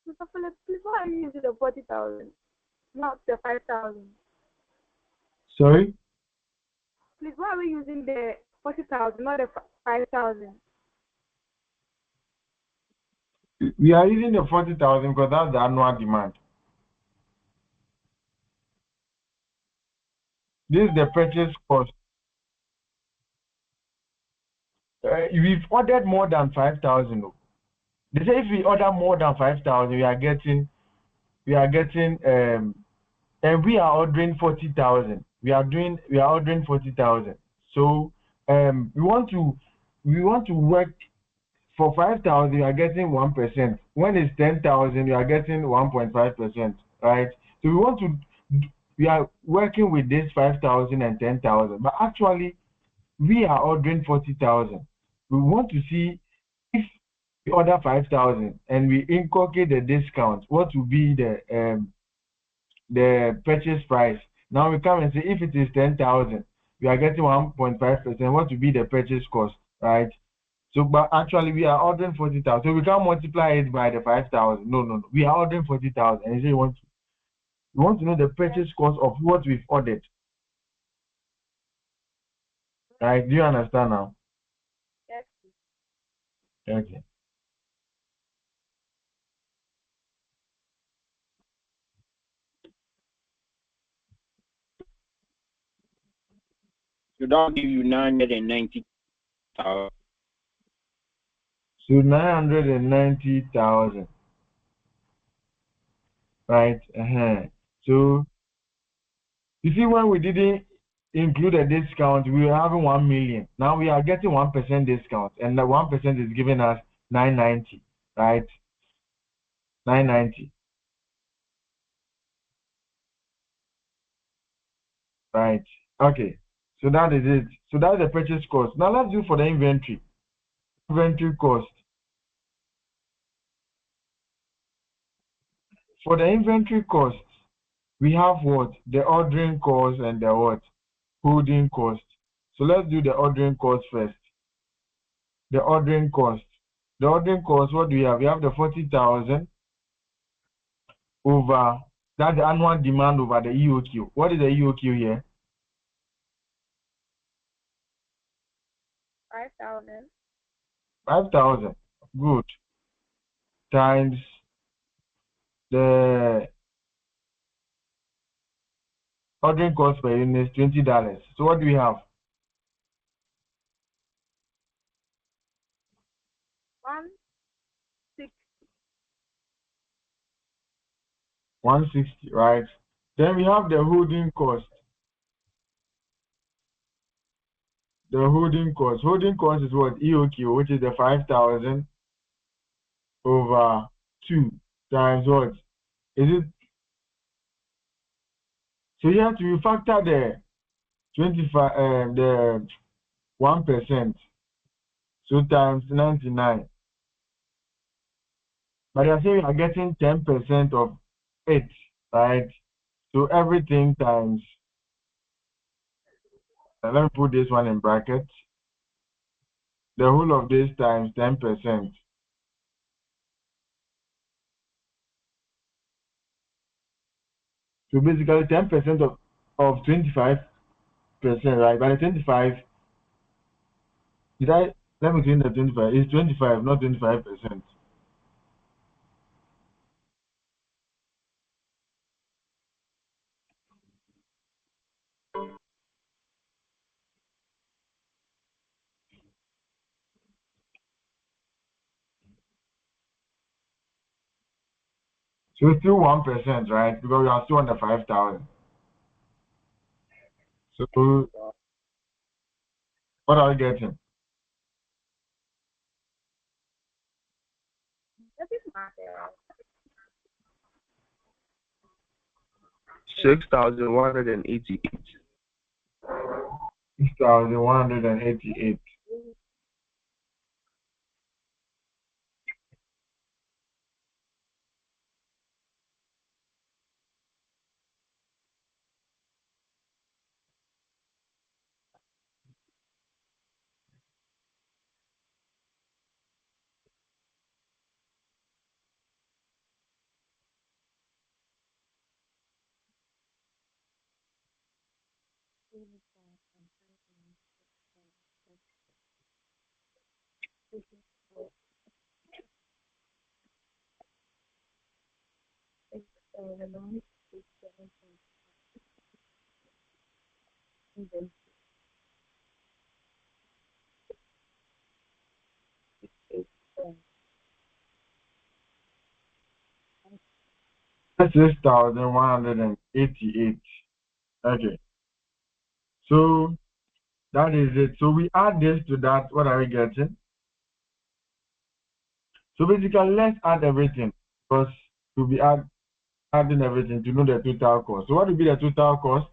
Mr. Philip, please, why are you using the 40,000, not the 5,000? Sorry? Please, why are we using the 40,000, not the 5,000? We are using the 40,000 because that's the annual demand. This is the purchase cost. We've ordered more than 5,000. They say if we order more than 5,000, we are getting, and we are ordering 40,000. We are ordering 40,000. So we want to work for 5,000. We are getting 1%. When it's 10,000, we are getting 1.5%, right? So we are working with this 5,000 and 10,000, but actually we are ordering 40,000. We want to see if we order 5,000 and we incorporate the discount, what will be the purchase price. Now we come and say if it is 10,000, we are getting 1.5%. What will be the purchase cost, right? So, but actually we are ordering 40,000. So we can't multiply it by the 5,000. No. We are ordering 40,000, and you say you want to know the purchase cost of what we've ordered, right? Do you understand now? Yes. Okay. So that'll give you 990,000. So 990,000, right? So you see, when we didn't include a discount, we were having 1 million. Now we are getting 1% discount, and the 1% is giving us 990, right? 990, right? Okay. So that is it. So that's the purchase cost. Now let's do for the inventory. Inventory cost. For the inventory cost, we have what? The ordering cost and the what? Holding cost. So let's do the ordering cost first. The ordering cost. The ordering cost, what do we have? We have the 40,000 over, that's the annual demand over the EOQ. What is the EOQ here? 5,000. 5,000. Good. Times the ordering cost per unit is $20. So what do we have? 160. 160, right? Then we have the holding cost. The holding cost. Holding cost is what? EOQ, which is the 5,000 over 2 times what? Is it? So you have to factor the 25, the 1%. So times 99. But I say we are getting 10% of it, right? So everything times let me put this one in brackets. The whole of this times 10%. So basically 10% of 25%, right? By the 25, let me change the 25. It's 25, not 25%. So it's still 1%, right? Because we are still under 5,000. So what are we getting? That is matter. 6,188. 6,188. That's 6,188. Okay. So that is it. So we add this to that. What are we getting? So basically, let's add everything because we'll be adding everything to know the total cost. So what will be the total cost?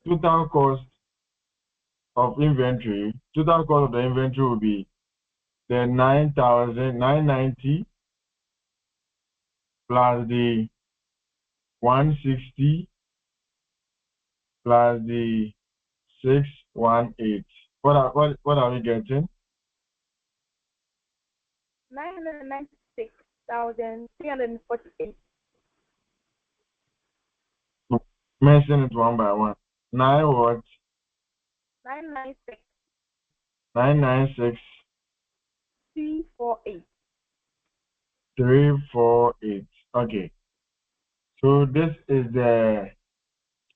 Total cost of inventory. Total cost of the inventory will be the 9,990 plus the 160 plus the 618. What are we getting? 996,348. Mention it one by one. 9 what? 996 996 348. 348. Okay. So this is the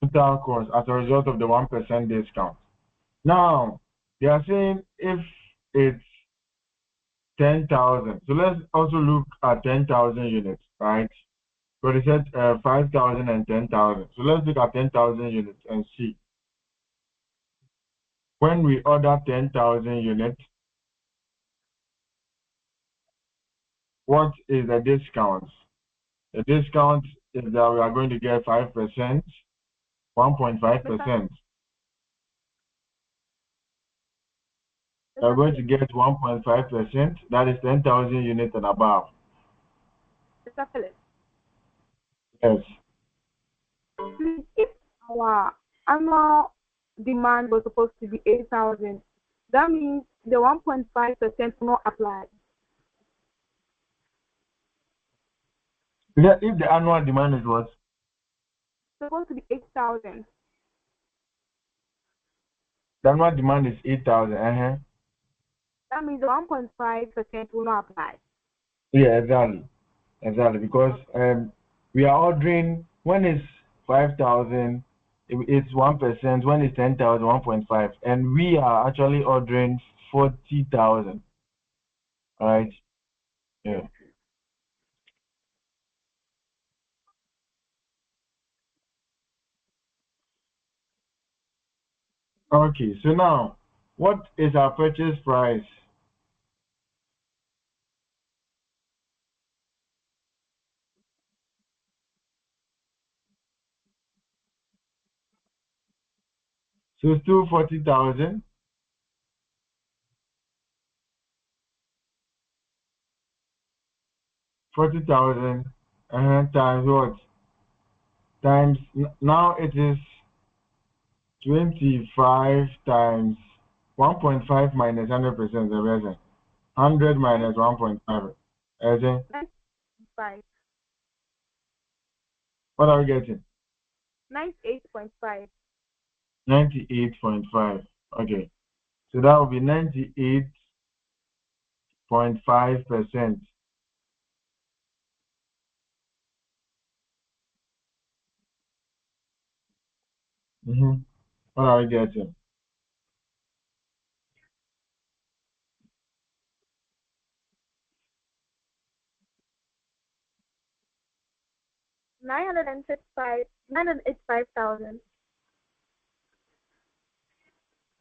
total cost as a result of the 1% discount. Now they are saying if it's 10,000. So let's also look at 10,000 units, right? So they said 5,000 and 10,000. So let's look at 10,000 units and see. When we order 10,000 units, what is the discount? The discount is that we are going to get 5%, 1.5%. We are going to get 1.5%. That is 10,000 units and above. Yes. If our annual demand was supposed to be 8,000, that means the 1.5% will not apply. If the annual demand is what? Supposed to be 8,000. The annual demand is 8,000. That means the 1.5% will not apply. Yeah, exactly. Because we are ordering when it's 5,000, it's 1%. When it's 10,000, 1.5, and we are actually ordering 40,000. All right. Yeah. Okay. So now, what is our purchase price? So still 40,000. 40,000 times what? Times now it is 25 times 1.5 minus 100% the 100 minus 1.5. As in, 5. what are we getting? 98.5. 98.5. Okay. So that will be 98.5%. What are we getting? 985,000.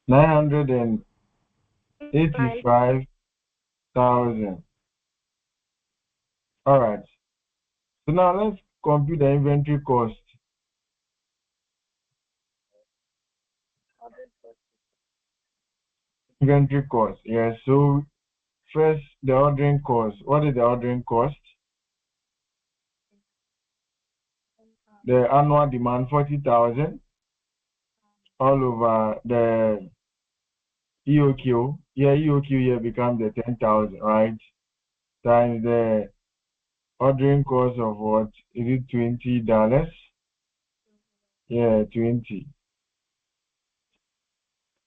985,000. All right. So now let's compute the inventory cost. Inventory cost. Yes. So first, the ordering cost. What is the ordering cost? The annual demand 40,000 all over the EOQ. Yeah, EOQ here becomes the 10,000, right? Times the ordering cost of what? Is it $20? Yeah, 20.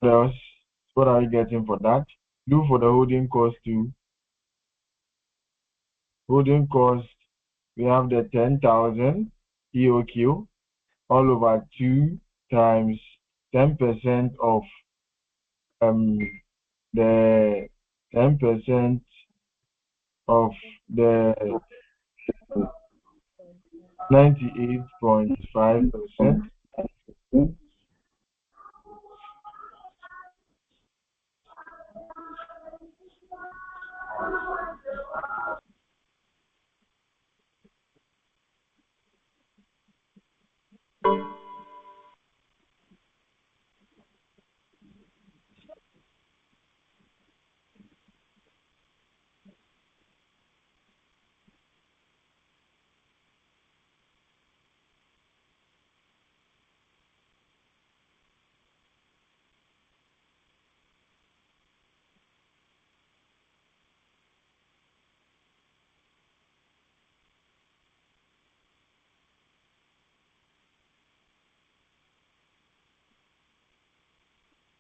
Plus, what are you getting for that? Do for the holding cost too. Holding cost, we have the 10,000 EOQ all over 2 times 10% of the 10% of the 98.5%.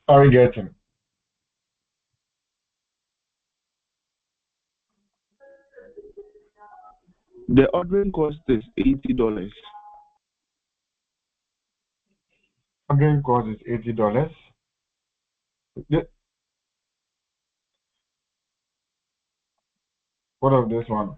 Are you getting? The ordering cost is $80. Ordering cost is $80. What of this one?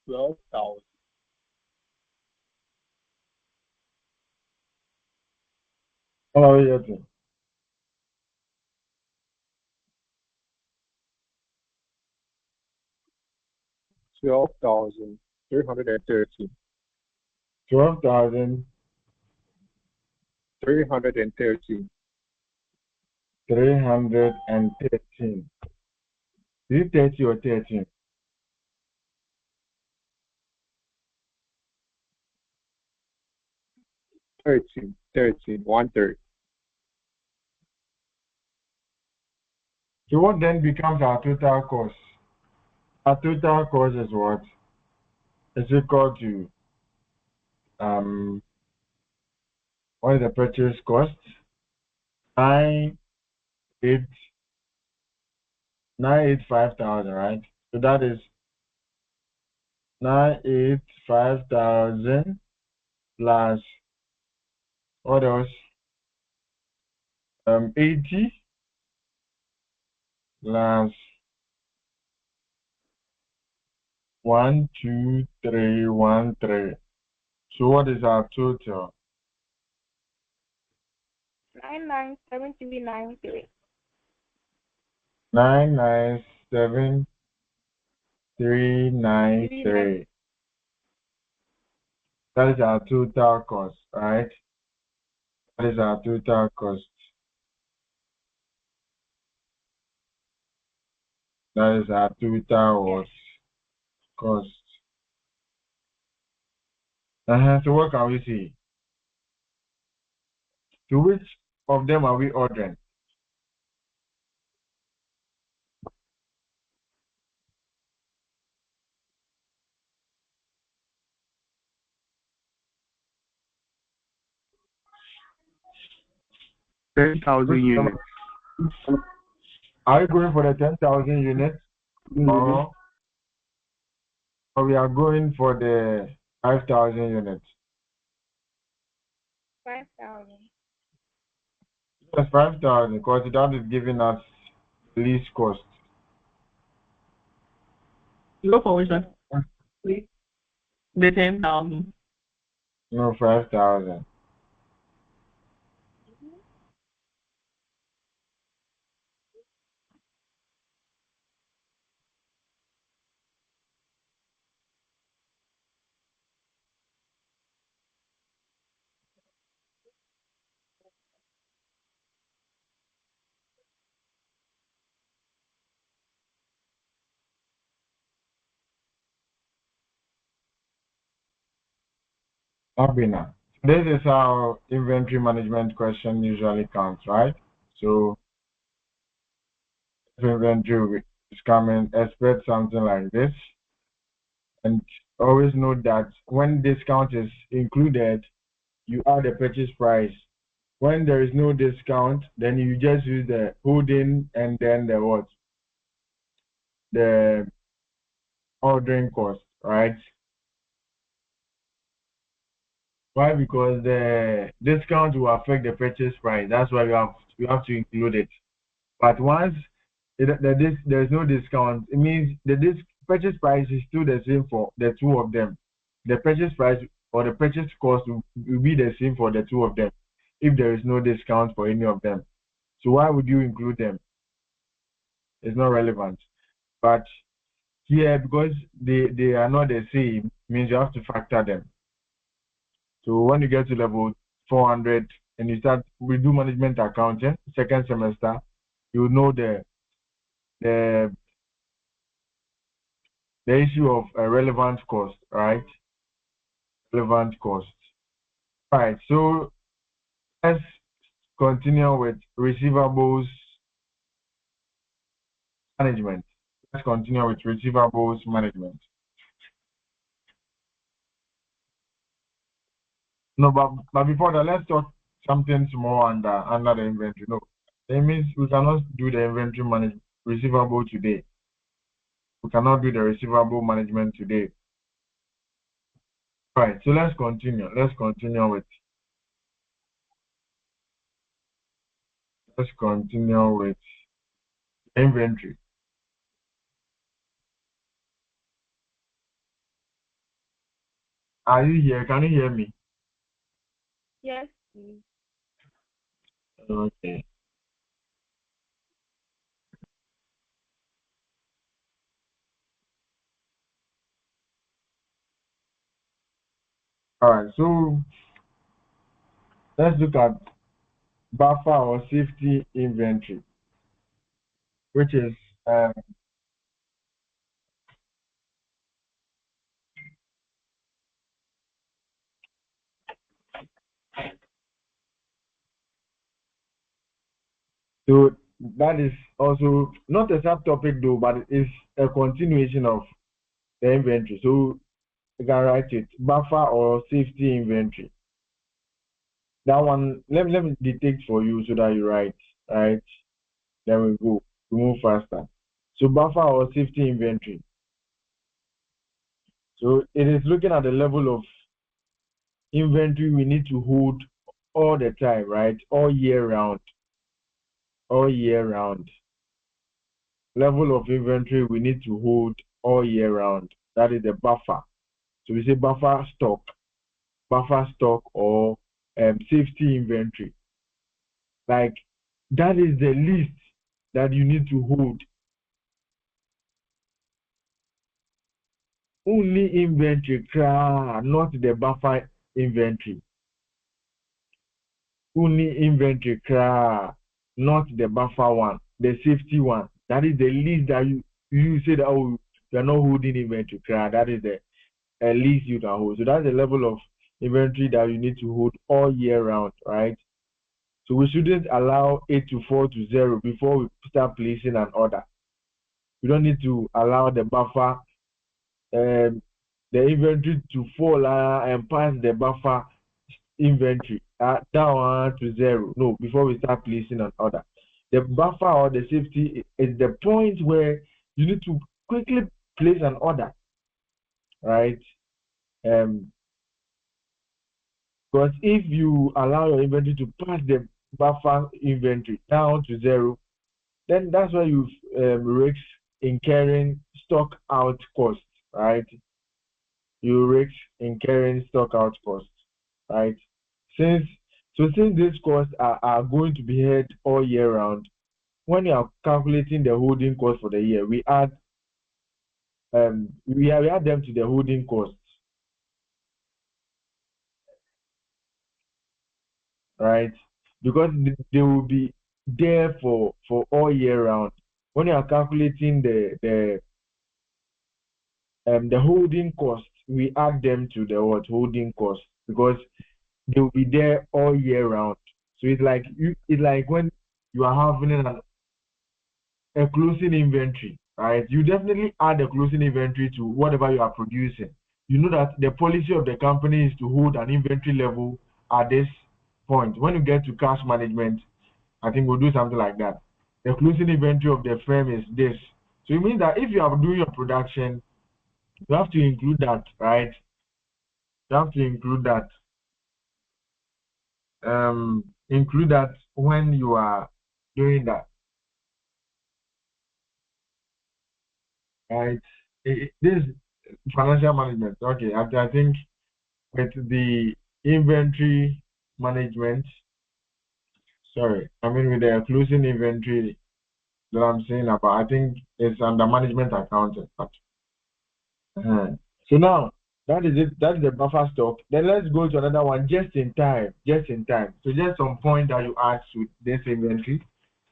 $12,000. What are you getting? $12,313. 12,313. 313. Is it 30 or 13? 1/3. So what then becomes our total cost? Our total cost is what? Is equal to what is the purchase cost? 985,000, right? So that is 985,000 plus what else? 80 plus 12313. So what is our total? 997393. 997,393. That is our total cost, right? That is our total cost. That is our total was cost. So what can we see? To which of them are we ordering? Ten thousand Which units. are we going for the 10,000 units, or we are going for the 5,000 units? 5,000. Yes, 5,000, because that is giving us least cost. Go for which one? Please. The 10,000. No, 5,000. Abina. This is how inventory management question usually comes, right? So if inventory is coming, expect something like this. And always note that when discount is included, you add the purchase price. When there is no discount, then you just use the holding and then the what? The ordering cost, right? Why? Because the discount will affect the purchase price. That's why you have to include it. But once there's no discount, it means the purchase price is still the same for the two of them. The purchase price or the purchase cost will be the same for the two of them if there is no discount for any of them. So why would you include them? It's not relevant. But here, because they are not the same, means you have to factor them. So when you get to level 400 and you start, we do management accounting, second semester, you know the issue of a relevant cost, right? Relevant cost. Right, so let's continue with receivables management. Let's continue with receivables management. No, but before that, let's talk something small under the inventory. No, it means we cannot do the inventory management receivable today. We cannot do the receivable management today. Right, so let's continue. Let's continue with inventory. Are you here? Can you hear me? Yes, please. Okay. All right, so let's look at buffer or safety inventory, which is so that is also not a subtopic though, but it's a continuation of the inventory. So you can write it buffer or safety inventory. That one, let me dictate for you so that you write, right? Then we go to move faster. So buffer or safety inventory. So it is looking at the level of inventory we need to hold all the time, right? All year round. All year round. Level of inventory we need to hold all year round. That is the buffer. So we say buffer stock or safety inventory. Like that is the list that you need to hold. Only inventory, not the buffer inventory. Only inventory, not the buffer one, the safety one. That is the list that you say that, oh, you are not holding inventory. That is the least you can hold. So that's the level of inventory that you need to hold all year round, right? So we shouldn't allow it to fall to zero before we start placing an order. We don't need to allow the buffer, the inventory to fall and pass the buffer inventory down to zero. No, before we start placing an order. The buffer or the safety is the point where you need to quickly place an order, right? Because if you allow your inventory to pass the buffer inventory down to zero, then that's why you risk incurring stock out costs, right? You risk incurring stock out costs, right? Since these costs are going to be held all year round, when you are calculating the holding cost for the year, we add them to the holding costs, right? Because they will be there for all year round. When you are calculating the holding cost, we add them to the holding cost because they will be there all year round. So it's like when you are having a closing inventory, right? You definitely add a closing inventory to whatever you are producing. You know that the policy of the company is to hold an inventory level at this point. When you get to cash management, I think we'll do something like that. The closing inventory of the firm is this. So it means that if you are doing your production, you have to include that, right? You have to include that. Include that when you are doing that, right? This financial management. Okay, I think with the inventory management, with the closing inventory that I'm saying about, I think it's under management accounting. But, so now that is it. That is the buffer stock. Then let's go to another one, just in time. Just in time. So just some point that you add to this inventory.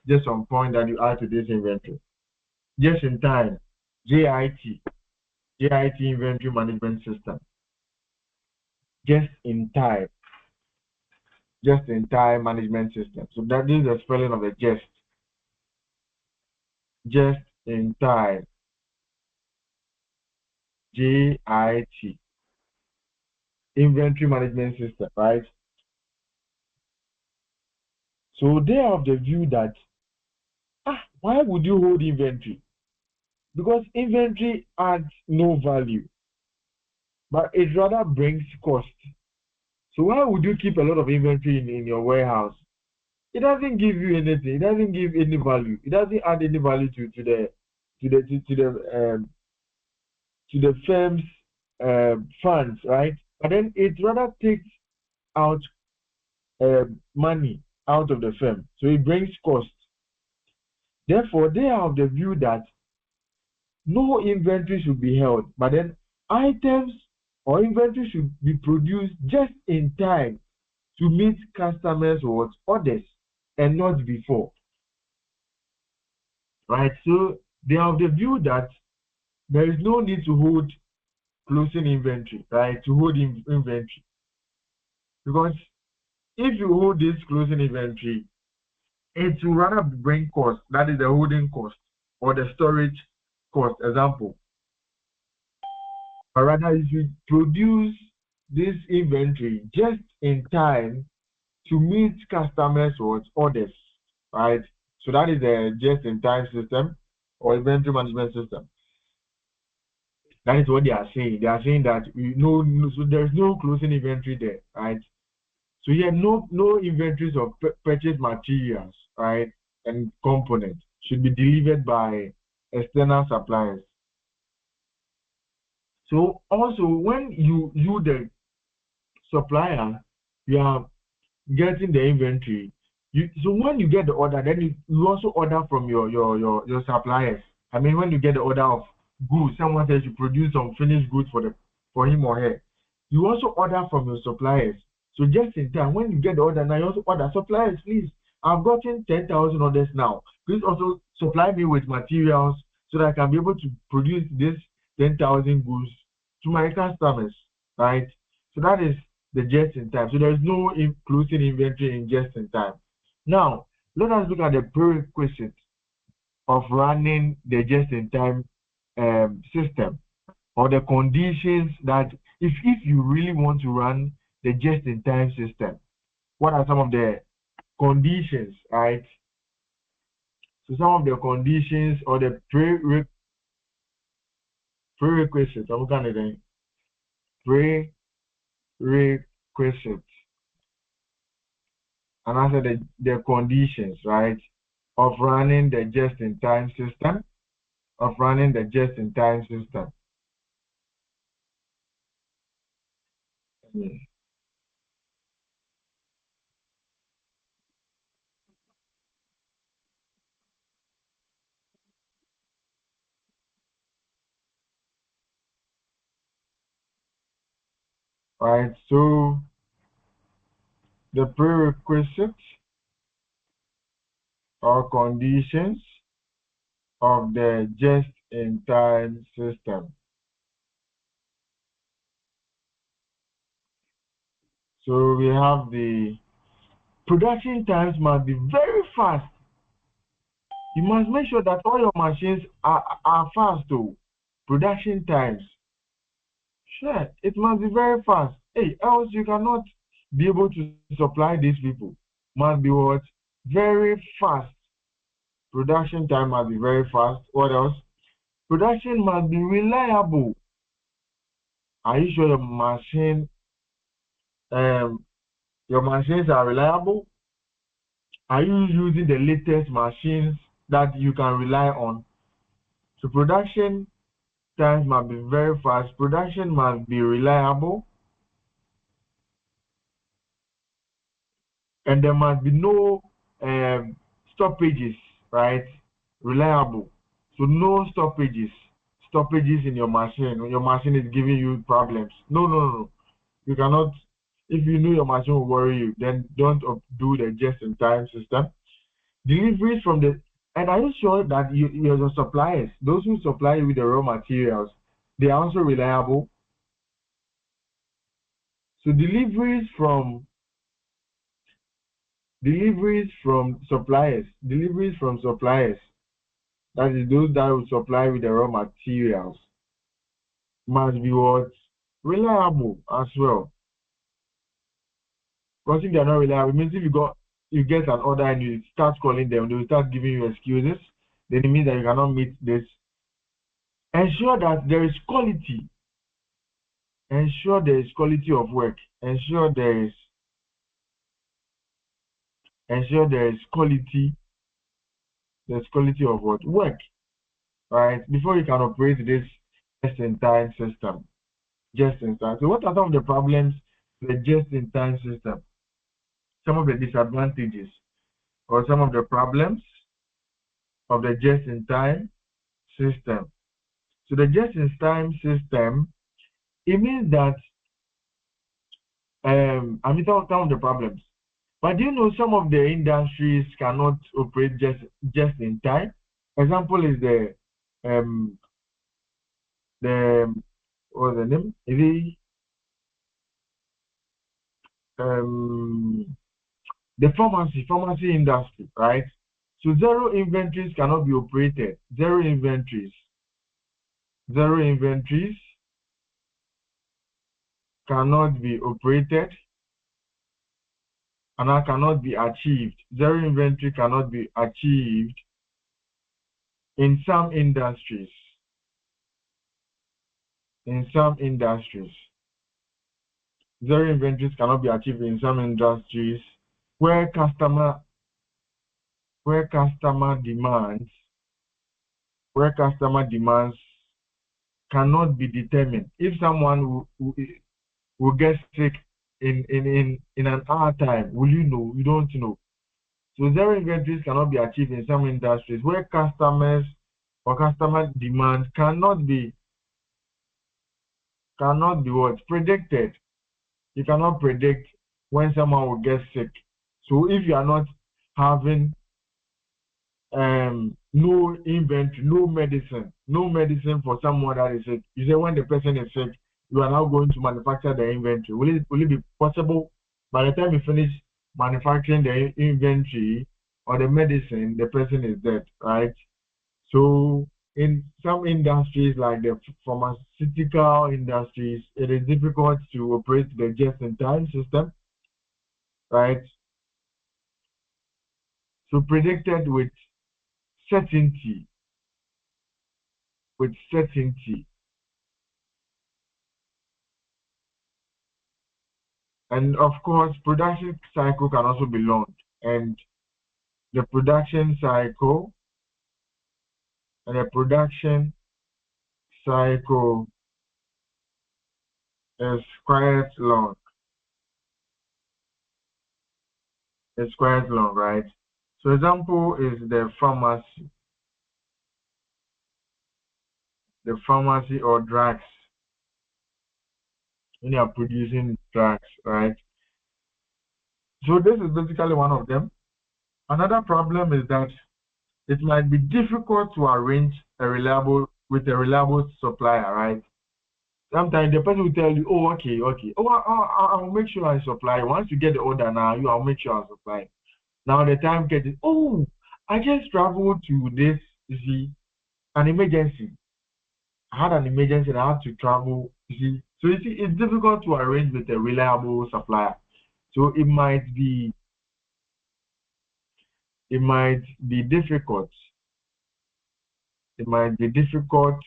Just some point that you add to this inventory. Just in time. JIT inventory management system. Just in time management system. So that is the spelling of the just in time, JIT inventory management system, right? So they have the view that why would you hold inventory? Because inventory adds no value, but it rather brings cost. So why would you keep a lot of inventory in your warehouse? It doesn't give you anything. It doesn't give any value. It doesn't add any value to the firm's funds, right? But then it rather takes out money out of the firm, so it brings cost. Therefore, they have the view that no inventory should be held, but then items or inventory should be produced just in time to meet customers' orders and not before, right? So they have the view that there is no need to hold closing inventory, right? To hold inventory, because if you hold this closing inventory, it will rather bring cost. That is the holding cost or the storage cost. Example, but rather you should produce this inventory just in time to meet customers' orders, right? So that is the just-in-time system or inventory management system. That is what they are saying. They are saying that so there's no closing inventory there, right? So here, no inventories of purchased materials, right, and components should be delivered by external suppliers. So also, when you the supplier, you are getting the inventory. So when you get the order, then you also order from your suppliers. I mean, when you get the order of goods, someone says you produce some finished goods for him or her, you also order from your suppliers. So just in time, when you get the order, now you also order suppliers, please. I've gotten 10,000 orders now. Please also supply me with materials so that I can be able to produce this 10,000 goods to my customers, right? So that is the just in time. So there is no closing inventory in just in time. Now, let us look at the prerequisites of running the just in time system, or the conditions that if you really want to run the just in time system, what are some of the conditions, right? So some of the conditions or the prerequisites, I'm looking at it, prerequisites, and I said the conditions, right, of running the just in time system, right? So the prerequisites or conditions of the just in time system. So we have the production times must be very fast. You must make sure that all your machines are fast too. Production times. Sure, it must be very fast. Hey, else you cannot be able to supply these people. Must be what? Very fast. Production time must be very fast. What else? Production must be reliable. Are you sure your machines are reliable? Are you using the latest machines that you can rely on? So production times must be very fast. Production must be reliable. And there must be no stoppages, right? Reliable. So no stoppages in your machine when your machine is giving you problems. No. You cannot. If you know your machine will worry you, then don't do the just-in-time system. Deliveries from the, and are you sure that your suppliers, those who supply you with the raw materials, they are also reliable? So deliveries from suppliers, that is those that will supply with the raw materials, must be what? Reliable as well. Because if they are not reliable, it means if you get an order and you start calling them, they will start giving you excuses. Then it means that you cannot meet this. Ensure that there is quality. Ensure there is quality of work. Ensure there is quality. There's quality of what? Work. Right? Before you can operate this just-in-time system. Just-in-time. So what are some of the problems with the just-in-time system? Some of the disadvantages or some of the problems of the just-in-time system. So the just-in-time system, it means that some of the problems. But do you know some of the industries cannot operate just in time? Example is the what's the name? The pharmacy industry, right? So zero inventories cannot be operated. Zero inventories cannot be operated and cannot be achieved. Zero inventory cannot be achieved in some industries. Zero inventories cannot be achieved in some industries where customer demands cannot be determined. If someone will get sick in an hour time, will you know? You don't know. So zero inventories cannot be achieved in some industries where customer demand cannot be what? Predicted. You cannot predict when someone will get sick. So if you are not having no inventory, no medicine for someone that is sick. You say when the person is sick, you are now going to manufacture the inventory. Will it be possible by the time you finish manufacturing the inventory or the medicine, the person is dead, right? So in some industries like the pharmaceutical industries, it is difficult to operate the just-in-time system, right? So predicted certainty, with certainty. And of course, production cycle can also be long. And the production cycle and the production cycle is quite long. It's quite long, right? So example is the pharmacy or drugs. When you are producing drugs, right? So this is basically one of them. Another problem is that it might be difficult to arrange a reliable supplier, right? Sometimes the person will tell you, oh, okay. Oh, I'll make sure I supply. Once you get the order now, I'll make sure I supply. Now the time gets, oh, I just traveled to this, you see, an emergency. I had an emergency and I had to travel, you see. So you see, it's difficult to arrange with a reliable supplier. So it might be difficult. It might be difficult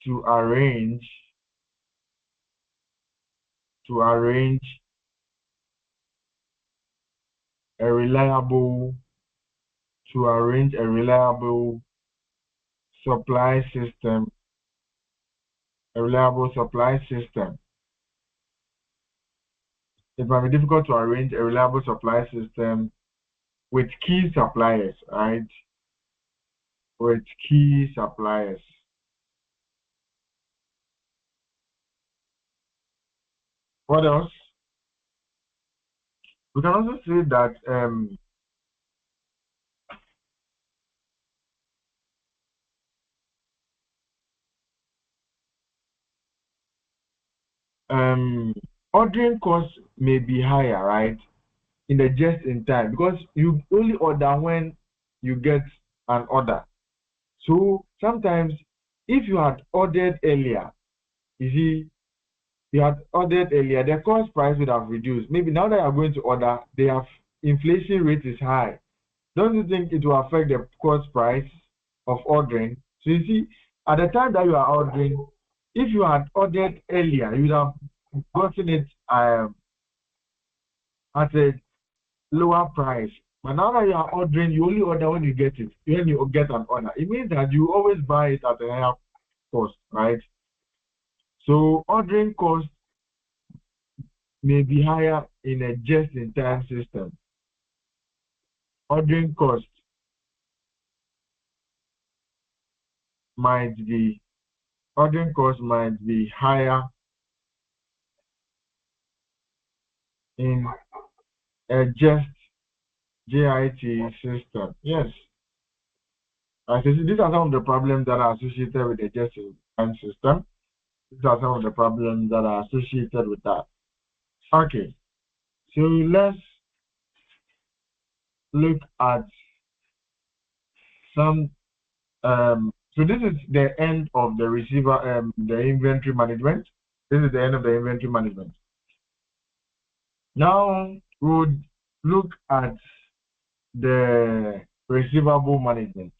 to arrange a reliable supply system. It might be difficult to arrange a reliable supply system with key suppliers, right? With key suppliers. What else? We can also say that ordering costs may be higher, right? In the just in time, because you only order when you get an order. So sometimes if you had ordered earlier, the cost price would have reduced. Maybe now that you are going to order, inflation rate is high. Don't you think it will affect the cost price of ordering? So you see, at the time that you are ordering, if you had ordered earlier, you would have gotten it at a lower price. But now that you are ordering, you only order when you get it, when you get an order. It means that you always buy it at a higher cost, right? So ordering cost may be higher in a just-in-time system. Ordering cost might be higher in a just JIT system. Yes. These are some of the problems that are associated with the just-in-time system. These are some of the problems that are associated with that. Okay. So let's look at some. So this is the end of the the inventory management. This is the end of the inventory management. Now we would look at the receivable management.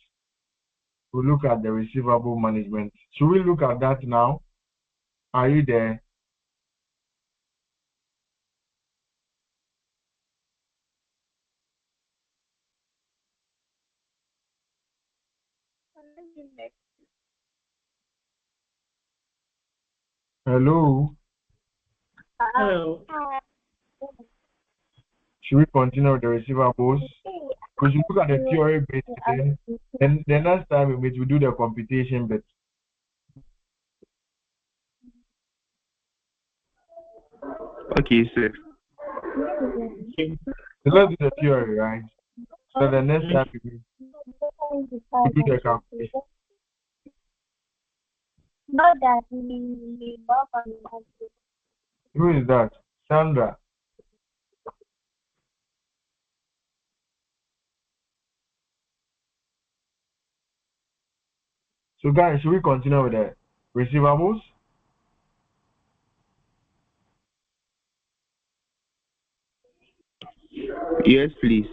We'll look at the receivable management. Should we look at that now? Are you there? Hello? Hello. Should we continue with the receivables? We should look at the theory bit, then the next time we will do the computation bit. Okay, sir. So let's do the theory, right? So the next time Do the calculation. Not that we work on that. Who is that? Sandra. So guys, should we continue with the receivables? Yes, please.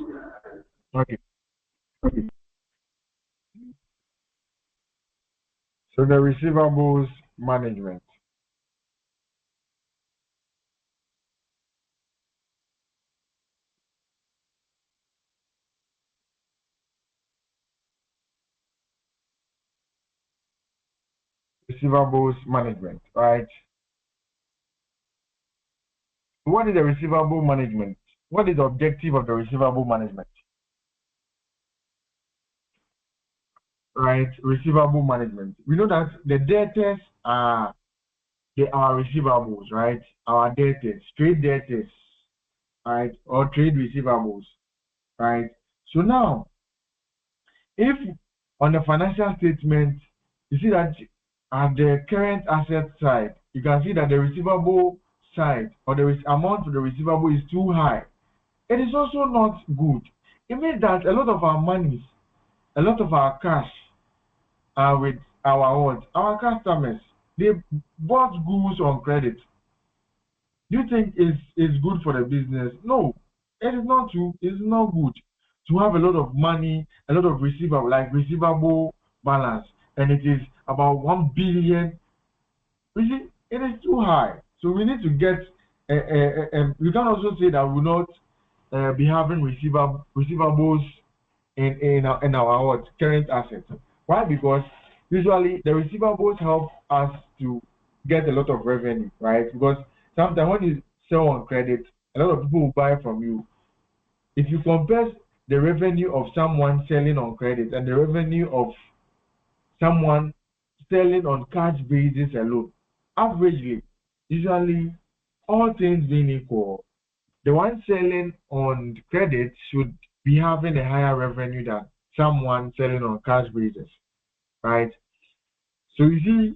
Okay. So the receivables management. Receivables management, right? What is the receivable management? What is the objective of the receivable management? Right, receivable management. We know that the debtors are our receivables, right? Our debtors, trade debtors, right, or trade receivables, right? So now, if on the financial statement, you see that at the current asset side, you can see that the receivable side or the amount of the receivable is too high. It is also not good. It means that a lot of our monies, a lot of our cash are with our customers. They bought goods on credit. Do you think it's good for the business? No, it is not true. It's not good to have a lot of money, a lot of receivable balance, and it is about 1 billion. You see, it is too high. So we need to get. We can also say that we will not be having receivables in our current assets. Why? Because usually the receivables help us to get a lot of revenue, right? Because sometimes when you sell on credit, a lot of people will buy from you. If you compare the revenue of someone selling on credit and the revenue of someone selling on cash basis alone, averagely, usually all things being equal, the one selling on credit should be having a higher revenue than someone selling on cash basis, right? So you see,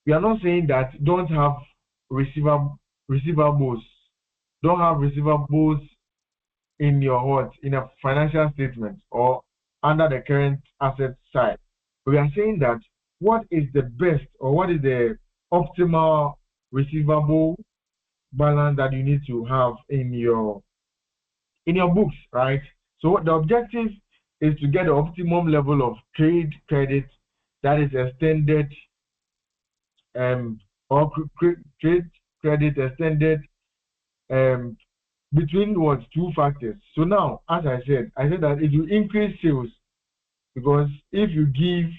we are not saying that don't have receivables, don't have receivables in your in a financial statement or under the current asset side. We are saying that what is the best or what is the optimal receivable balance that you need to have in your books, right? So the objective is to get the optimum level of trade credit that is extended or trade credit extended um, between what two factors. So now, as I said that it will increase sales because if you give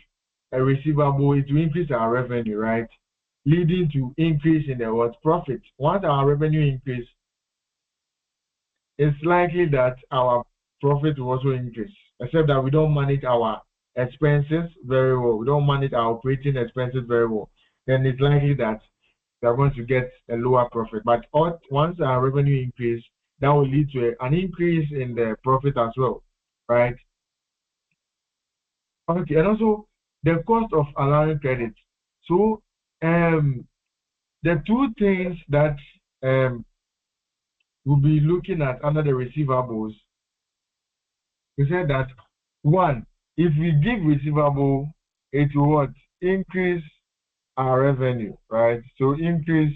a receivable, it will increase our revenue, right? Leading to increase in the what profit. Once our revenue increase, it's likely that our profit will also increase, except that we don't manage our expenses very well. We don't manage our operating expenses very well. Then it's likely that we are going to get a lower profit. But once our revenue increase, that will lead to an increase in the profit as well, right? Okay, and also the cost of allowing credit. So, the two things that we'll be looking at under the receivables, we said that one, if we give receivable, it will what? Increase our revenue, right? So increase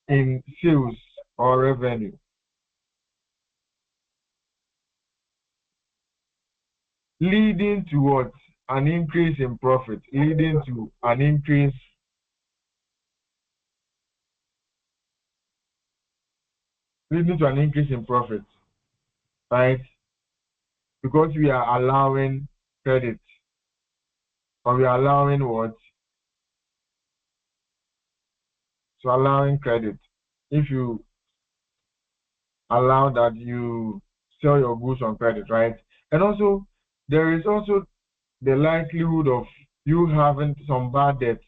in sales or revenue, leading to what? An increase in profit, leading to an increase in profit, right? Because we are allowing credit, or we are allowing what? So allowing credit. If you allow that, you sell your goods on credit, right? And also, there is also the likelihood of you having some bad debt,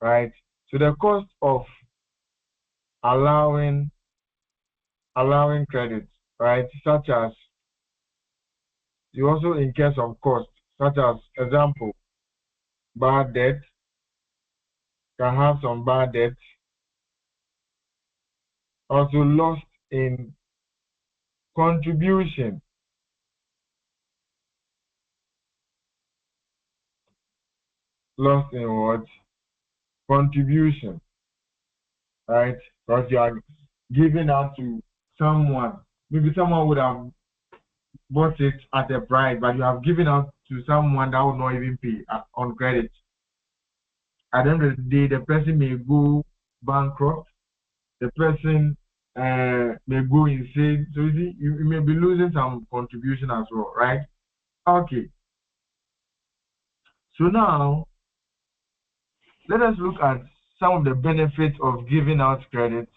right? So the cost of allowing credit, right, such as You also incur some costs, such as, example, bad debt. Can have some bad debt. Also lost in contribution. Lost in what? Contribution. Right? Because you are giving out to someone. Maybe someone would have bought it at a price, but you have given out to someone that will not even pay on credit. At the end of the day, the person may go bankrupt. The person may go insane. So you see, you may be losing some contribution as well, right? Okay. So now, let us look at some of the benefits of giving out credit,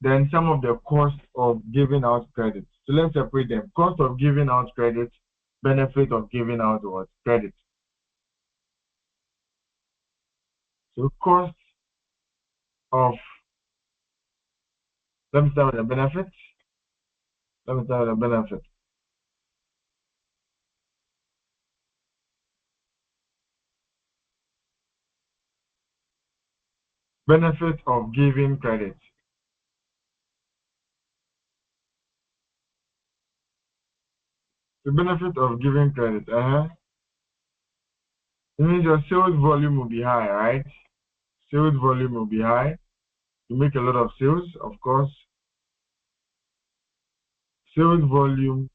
then some of the costs of giving out credit. So let's separate them. Cost of giving out credit, benefit of giving out what? Credit. So cost of, let me start with the benefits. Let me start with the benefit. Benefit of giving credit. The benefit of giving credit, it means your sales volume will be high, right? Sales volume will be high. You make a lot of sales, of course. Sales volume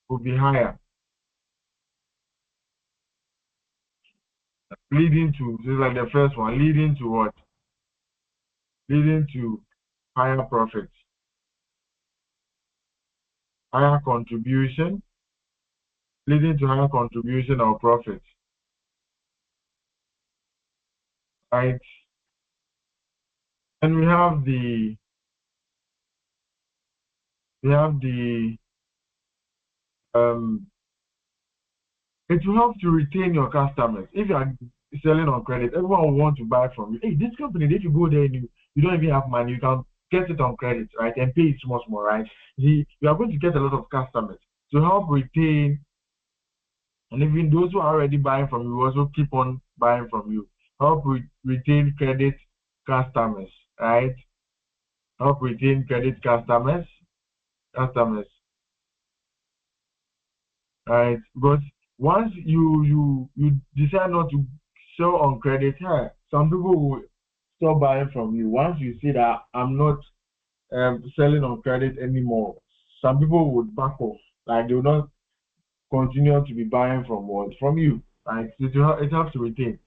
will be higher, leading to, this is like the first one, leading to what? Leading to higher profits, higher contribution, leading to higher contribution or profits, right? And we have the it will help to retain your customers. If you are selling on credit, everyone will want to buy from you. Hey, this company, if you go there and you don't even have money, you can get it on credit, right? And pay it small, right? You are going to get a lot of customers. To help retain, and even those who are already buying from you also keep on buying from you. Help retain credit customers, right? Help retain credit customers, right? Because once you decide not to sell on credit, some people will stop buying from you. Once you see that I'm not selling on credit anymore, some people would back off. Like they will not continue to be buying from you. Right? It helps to retain.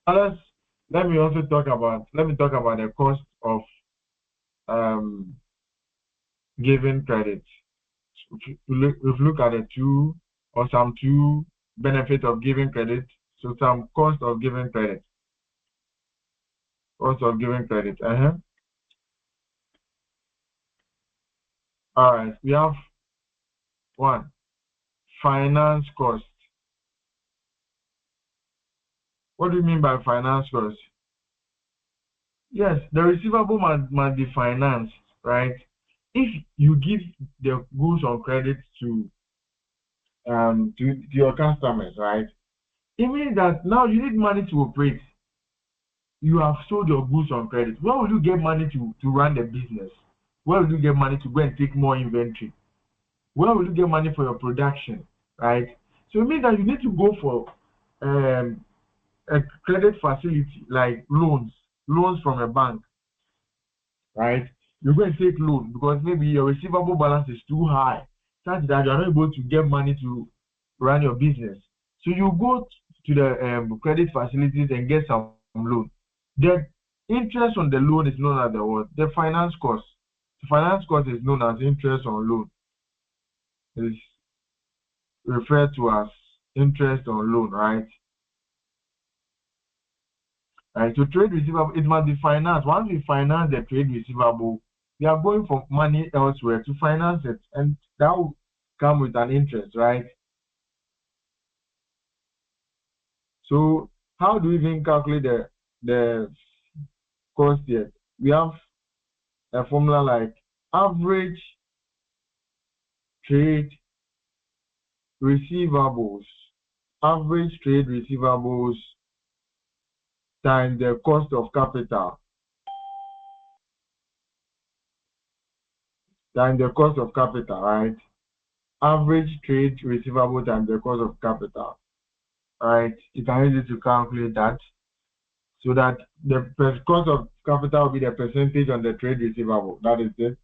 Let me talk about the cost of giving credit. If you look at the two benefits of giving credit, so some cost of giving credit. Cost of giving credit. All right, we have one, finance cost. What do you mean by finance cost? Yes, the receivable must be financed, right? If you give the goods on credit to your customers, right? It means that now you need money to operate. You have sold your goods on credit. Where will you get money to run the business? Where will you get money to go and take more inventory? Where will you get money for your production, right? So it means that you need to go for a credit facility like loans from a bank, right? You're going to take loan because maybe your receivable balance is too high, such that you are not able to get money to run your business. So you go to the credit facilities and get some loan. The interest on the loan is known as the finance cost. The finance cost is known as interest on loan. It is referred to as interest on loan, right? Right. So trade receivable, it must be financed. Once we finance the trade receivable, we are going for money elsewhere to finance it, and that will come with an interest, right? So how do we even calculate the cost here? We have a formula like average trade receivables. Average trade receivables times the cost of capital. Times the cost of capital, right? Average trade receivable times the cost of capital, right? You can use it to calculate that. So that the cost of capital will be the percentage on the trade receivable. That is it.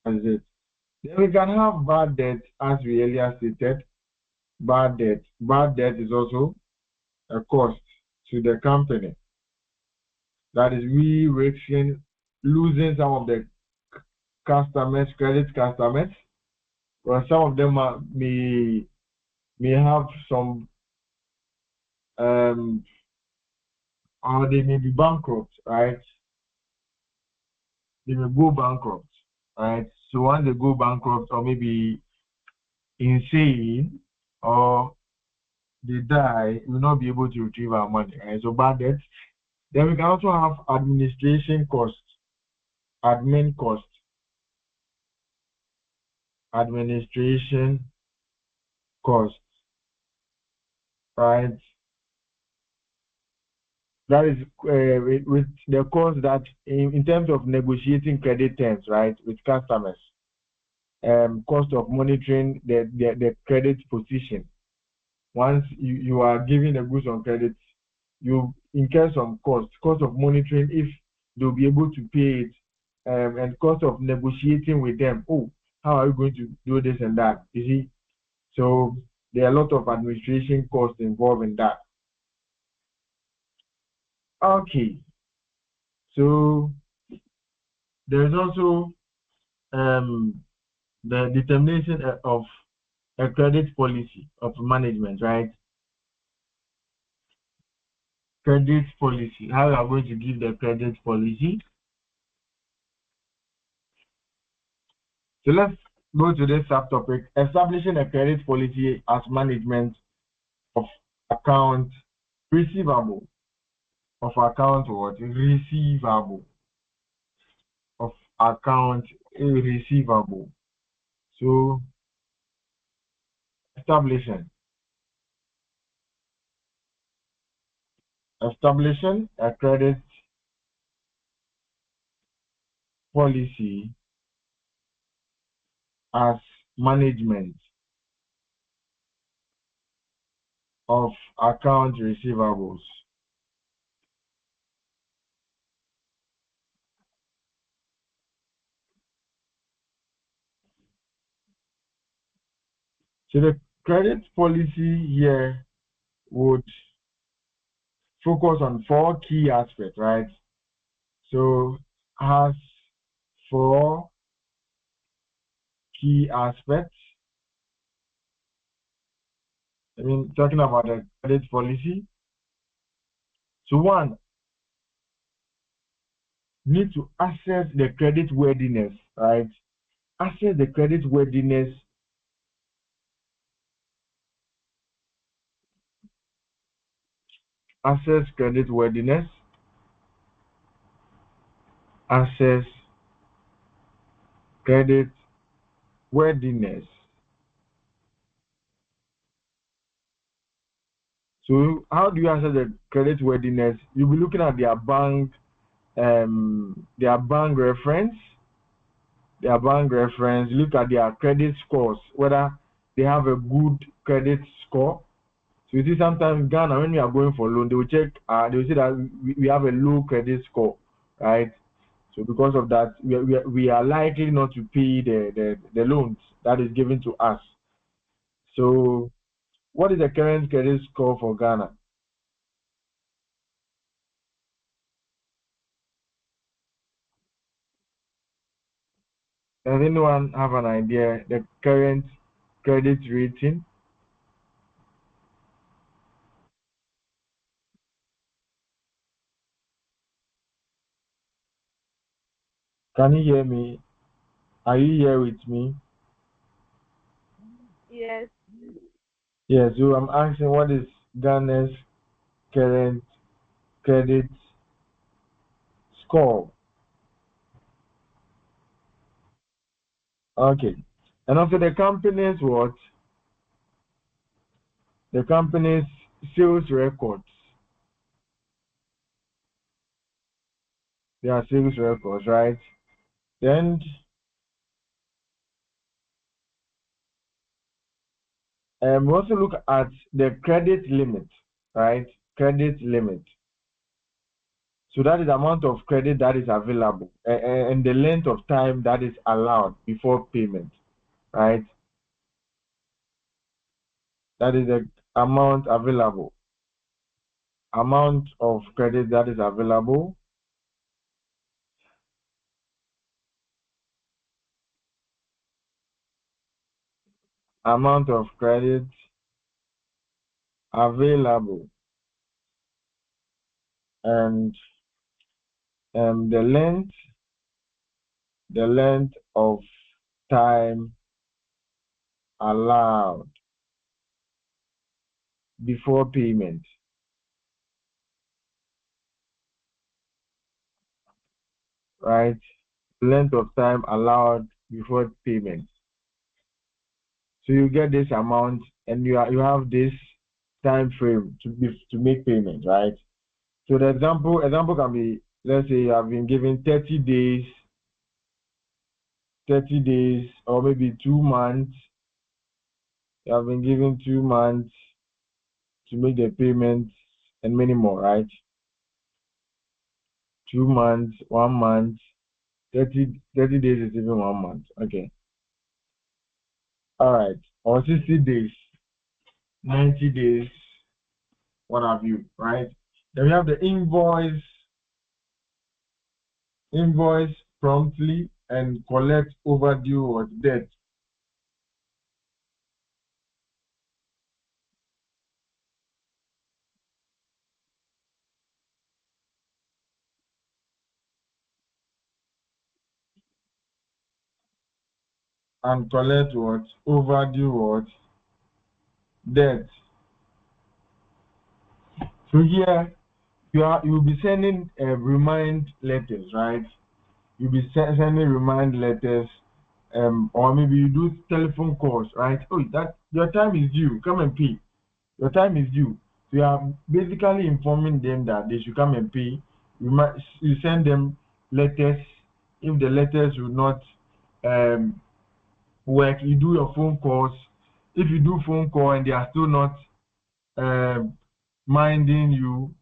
That is it. Then we can have bad debt, as we earlier stated. Bad debt. Bad debt is also a cost to the company. That is, we risking losing some of the customers, credit customers, or some of them may have some or they may be bankrupt, right? They may go bankrupt, right? So once they go bankrupt, or maybe insane, or they die, we will not be able to retrieve our money, right? So bad debt. Then we can also have administration costs, admin costs, administration costs, right? That is with the cost that in terms of negotiating credit terms, right, with customers, cost of monitoring the credit position. Once you are giving the goods on credit, you incur some cost of monitoring if they'll be able to pay it, and cost of negotiating with them. Oh, how are you going to do this and that? You see, so there are a lot of administration costs involved in that. Okay, so there's also the determination of a credit policy of management, right? Credit policy. How you are going to give the credit policy? So let's go to this subtopic: establishing a credit policy as management of account receivable. Of account what? Receivable. Of account receivable. So establishing a credit policy as management of account receivables. So the credit policy here would focus on 4 key aspects, right? So has 4 key aspects. Talking about the credit policy. So 1, need to assess the credit worthiness, right? Assess the credit worthiness assess credit worthiness, assess credit worthiness. So how do you assess the credit worthiness? You'll be looking at their bank reference, look at their credit scores, whether they have a good credit score. So you see, sometimes Ghana, when we are going for loan, they will check, they will say that we have a low credit score, right? So because of that, we are likely not to pay the loans that is given to us. So what is the current credit score for Ghana? Does anyone have an idea the current credit rating? Can you hear me? Are you here with me? Yes. Yeah, so I'm asking, what is Ghana's current credit score? Okay, And also the company's what? The company's sales records. Their sales records, right? Then we also look at the credit limit, right? Credit limit. So that is the amount of credit that is available and the length of time that is allowed before payment, right? That is the amount available. Amount of credit that is available. Amount of credit available. And the length of time allowed before payment, right? Length of time allowed before payment. So you get this amount, and you have this time frame to make payment, right? So the example can be, let's say you have been given 30 days, or maybe 2 months. You have been given 2 months to make the payments and many more, right? 2 months, 1 month, 30 days is even 1 month. Okay. All right. Or 60 days, 90 days, what have you, right? Then we have the invoice promptly and collect overdue or debt. And collect what? Overdue what? Debt. So here you'll be sending remind letters, right? You'll be sending remind letters, or maybe you do telephone calls, right? Oh, that your time is due. Come and pay. Your time is due. So you are basically informing them that they should come and pay. You send them letters. If the letters will not work, you do your phone calls. If you do phone call and they are still not minding you,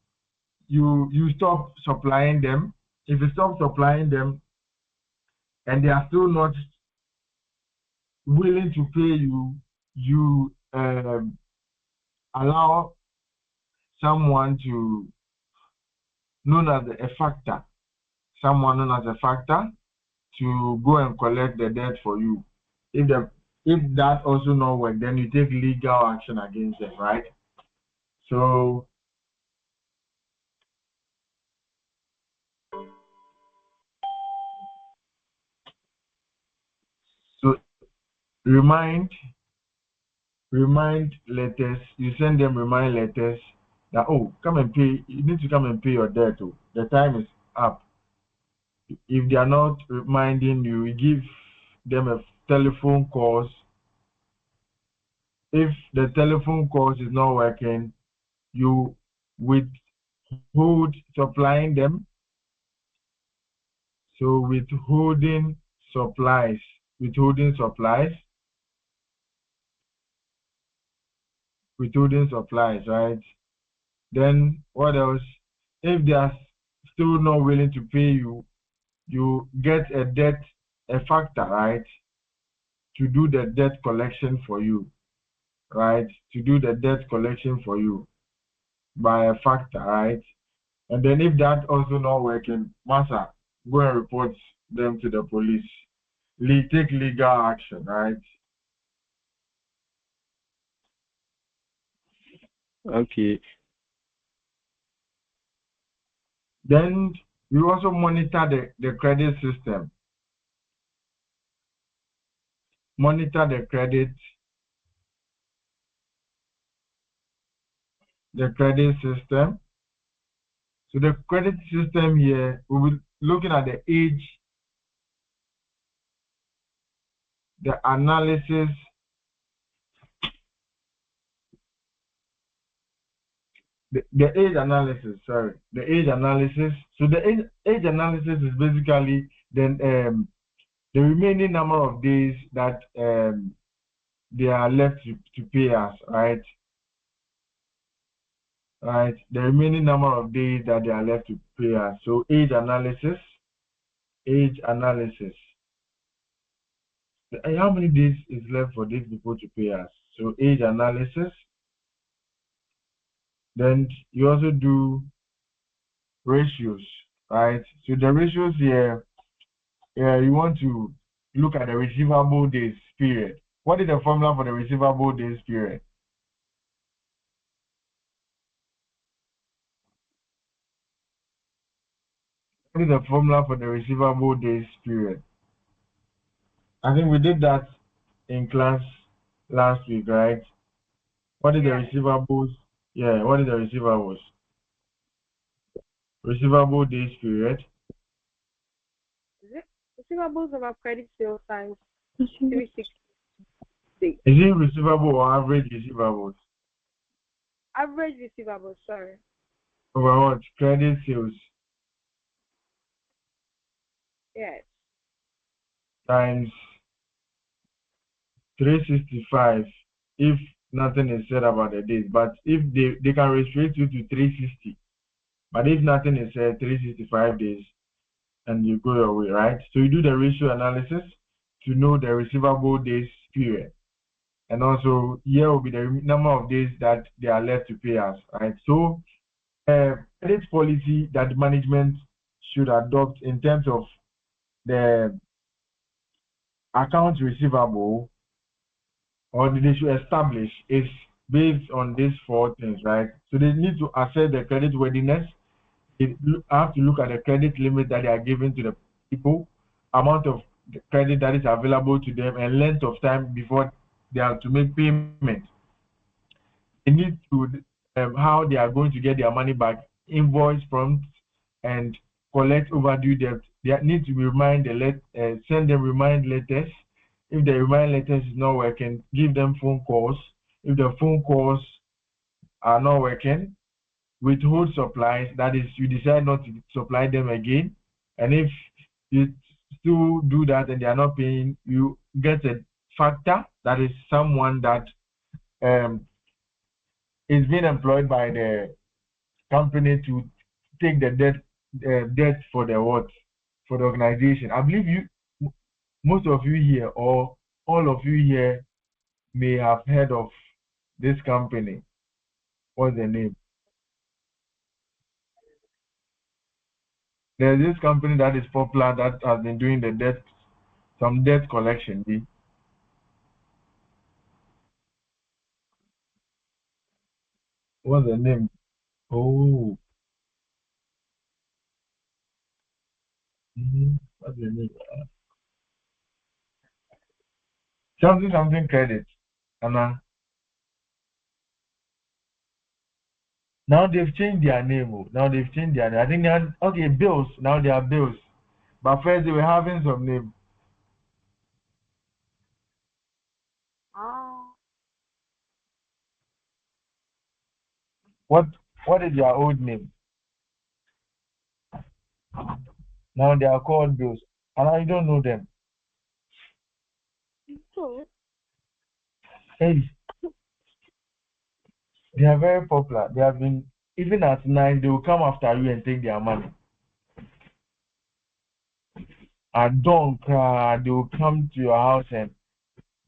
you stop supplying them. If you stop supplying them and they are still not willing to pay you, you allow someone known as a factor, to go and collect the debt for you. If that also not work, then you take legal action against them, right? So remind letters. You send them remind letters that, oh, come and pay. You need to come and pay your debt. Oh, the time is up. If they are not reminding you, you give them a telephone calls. If the telephone calls is not working, you withhold supplying them. So withholding supplies, right? Then what else? If they are still not willing to pay you, you get a factor, right? To do the debt collection for you, right? To do the debt collection for you by a factor, right? And then if that also not working, massa, go and report them to the police. Take legal action, right? Okay. Then you also monitor the credit system. Monitor the credit system. So the credit system here, we will be looking at the age the analysis, the age analysis, sorry, the age analysis. So the age analysis is basically then the remaining number of days that they are left to pay us, right? Right, the remaining number of days that they are left to pay us. So age analysis. How many days is left for these people to pay us? So age analysis. Then you also do ratios, right? So the ratios here, you want to look at the receivable days period. What is the formula for the receivable days period? What is the formula for the receivable days period? I think we did that in class last week, right? What is the receivables? Yeah, what is the receivables? Receivable days period. Receivables over credit sales times 360 days. Is it receivable or average receivables? Average receivables, sorry. Over what? Credit sales Yes. times 365 if nothing is said about the days. But if they can restrict you to 360. But if nothing is said, 365 days, and you go your way, right? So you do the ratio analysis to know the receivable days period. And also here will be the number of days that they are left to pay us, right? So credit policy that management should adopt in terms of the accounts receivable, or they should establish, is based on these four things, right? So they need to assess the credit worthiness. They have to look at the credit limit that they are giving to the people, amount of credit that is available to them, and length of time before they have to make payment. They need to how they are going to get their money back, invoice prompts, and collect overdue debt. They need to send them remind letters. If the remind letters is not working, give them phone calls. If the phone calls are not working, withhold supplies. That is, you decide not to supply them again. And if you still do that and they are not paying, you get a factor, that is someone that is being employed by the company to take the debt for the what, for the organization. I believe most of you here, or all of you here, may have heard of this company. What's the name? There's this company that is popular that has been doing some debt collection. What's the name? Oh, what's the name? Something credit. Anna. Now they've changed their name. Now they've changed their name. I think they had, okay, bills. Now they are bills. But first they were having some name. Ah. What is their old name? Now they are called bills. And I don't know them. So, Hey, they are very popular. They have been, even at night, they will come after you and take their money. At dawn, they will come to your house, and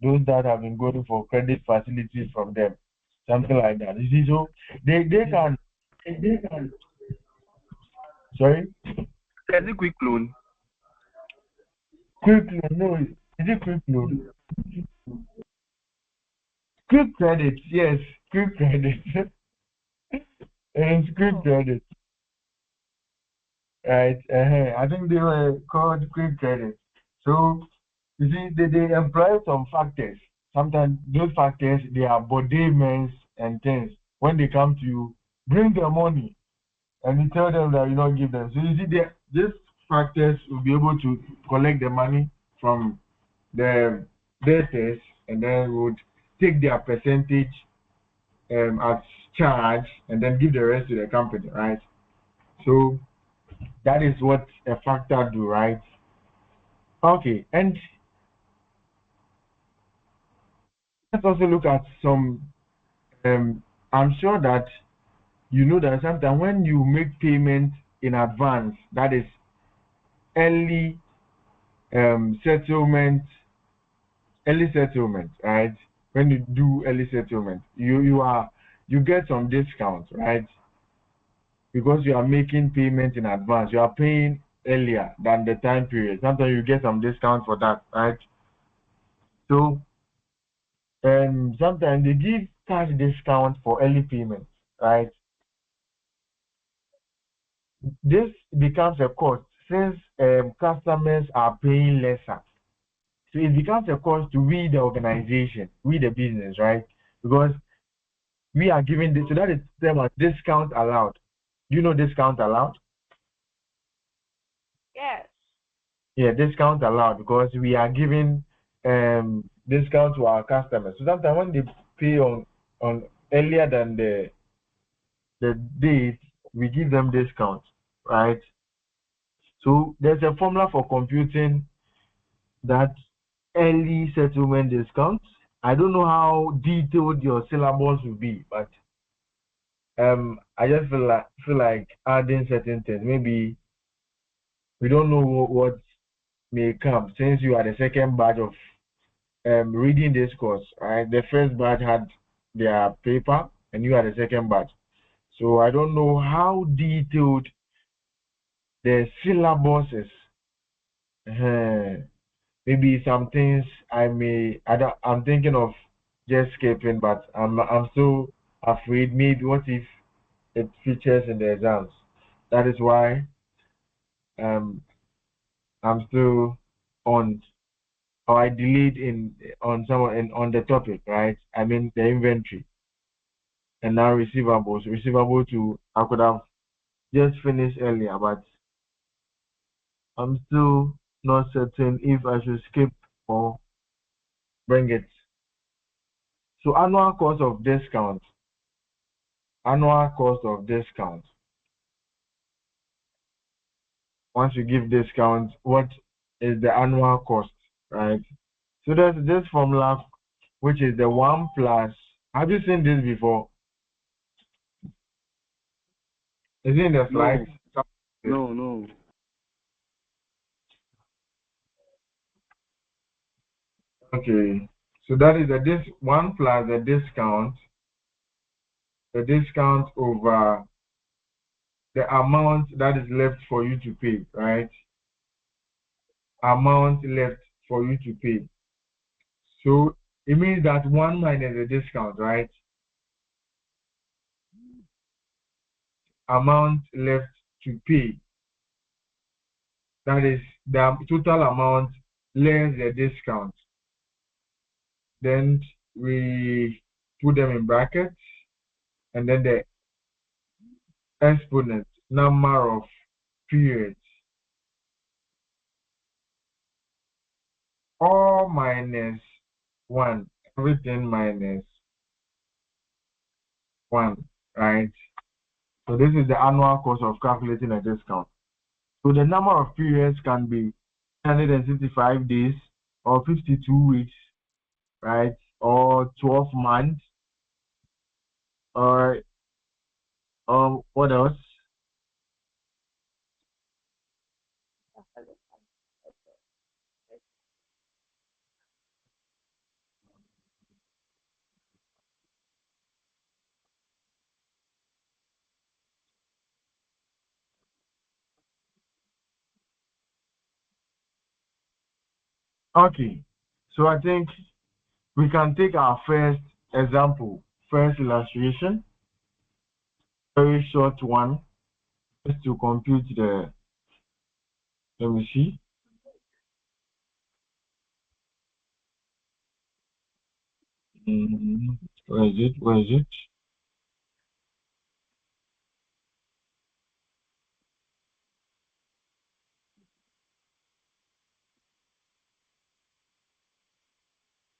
those that have been going for credit facilities from them, something like that. You see, so they can. Sorry. Is it quick loan? Quick loan, no. Is it quick loan? Quick credit, yes. Quick credit. It's quick credit. Right. I think they were called quick credit. So you see, they employ some factors. Sometimes those factors, they are body men and things. When they come to you, bring their money, and you tell them that you don't give them. So you see, these factors will be able to collect the money from the debtors, and then would take their percentage as charge and then give the rest to the company, right? So that is what a factor do, right? Okay, and let's also look at some. I'm sure that you know that sometimes when you make payment in advance, that is early settlement, right? When you do early settlement, you get some discounts, right? Because you are making payment in advance, you are paying earlier than the time period. Sometimes you get some discount for that, right? So sometimes they give cash discount for early payments, right? This becomes a cost since customers are paying lesser. So it becomes a cost to we the organization, we the business, right? Because we are giving this, so that is term as discount allowed. Do you know discount allowed? Yes. Yeah, discount allowed because we are giving discount to our customers. So sometimes when they pay on earlier than the date, we give them discount, right? So there's a formula for computing that early settlement discount. I don't know how detailed your syllabus will be, but I just feel like adding certain things. Maybe we don't know what may come since you are the second batch of reading this course, right? The first batch had their paper, and you are the second batch. So I don't know how detailed the syllabus is. Maybe some things I'm thinking of just skipping, but I'm so afraid. Maybe what if it features in the exams? That is why um I'm still on, or I delayed in on on the topic, right? I mean the inventory and now receivables. Receivable to I could have just finished earlier, but I'm still not certain if I should skip or bring it. So annual cost of discount. Once you give discount, what is the annual cost, right? So there's this formula, which is the 1 plus. Have you seen this before? Is it in the slides? No. Okay. So that is this 1 plus the discount over the amount that is left for you to pay, right? Amount left for you to pay. So it means that 1 minus the discount, right? Amount left to pay. That is the total amount less the discount. Then we put them in brackets, and then the exponent, number of periods, all minus 1, everything minus 1, right? So this is the annual cost of calculating a discount. So the number of periods can be 165 days or 52 weeks, right? Or 12 months, or what else? Okay, so I think we can take our first example, first illustration, very short one, just to compute let me see. Where is it? Where is it?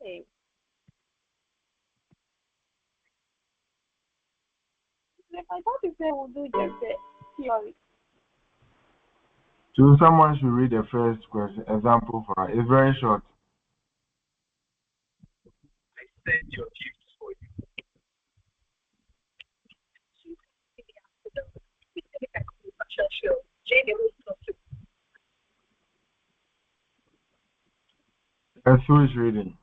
Hey. If I thought you say we'll do just the theory. So someone should read the first question example for us. It's very short. I send your gifts for you. And who is reading?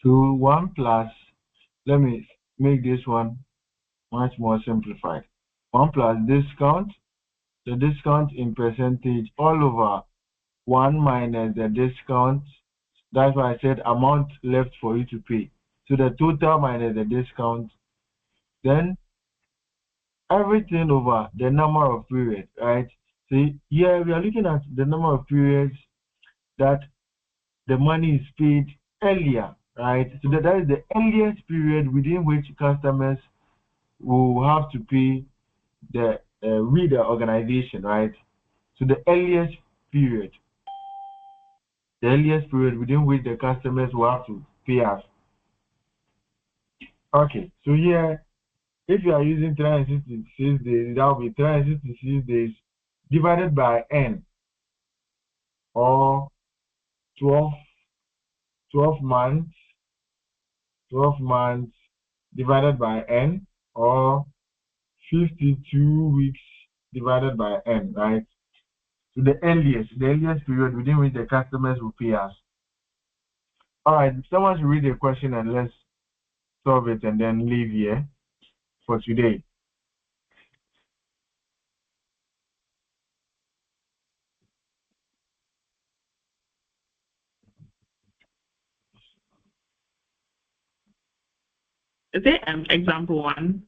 So 1 plus, let me make this one much more simplified. 1 plus discount, the discount in percentage all over 1 minus the discount. That's why I said amount left for you to pay. So the total minus the discount, then everything over the number of periods, right? So here we are looking at the number of periods that the money is paid earlier, right? So that is the earliest period within which customers will have to pay the with the organization, right? So the earliest period within which the customers will have to pay us. Okay, so here, if you are using 366 days, that will be 366 days divided by n, or 12 months, 12 months divided by n, or 52 weeks divided by n, right? So the earliest period within which the customers will pay us. All right, someone should read the question and let's solve it and then leave here for today. Is it example 1?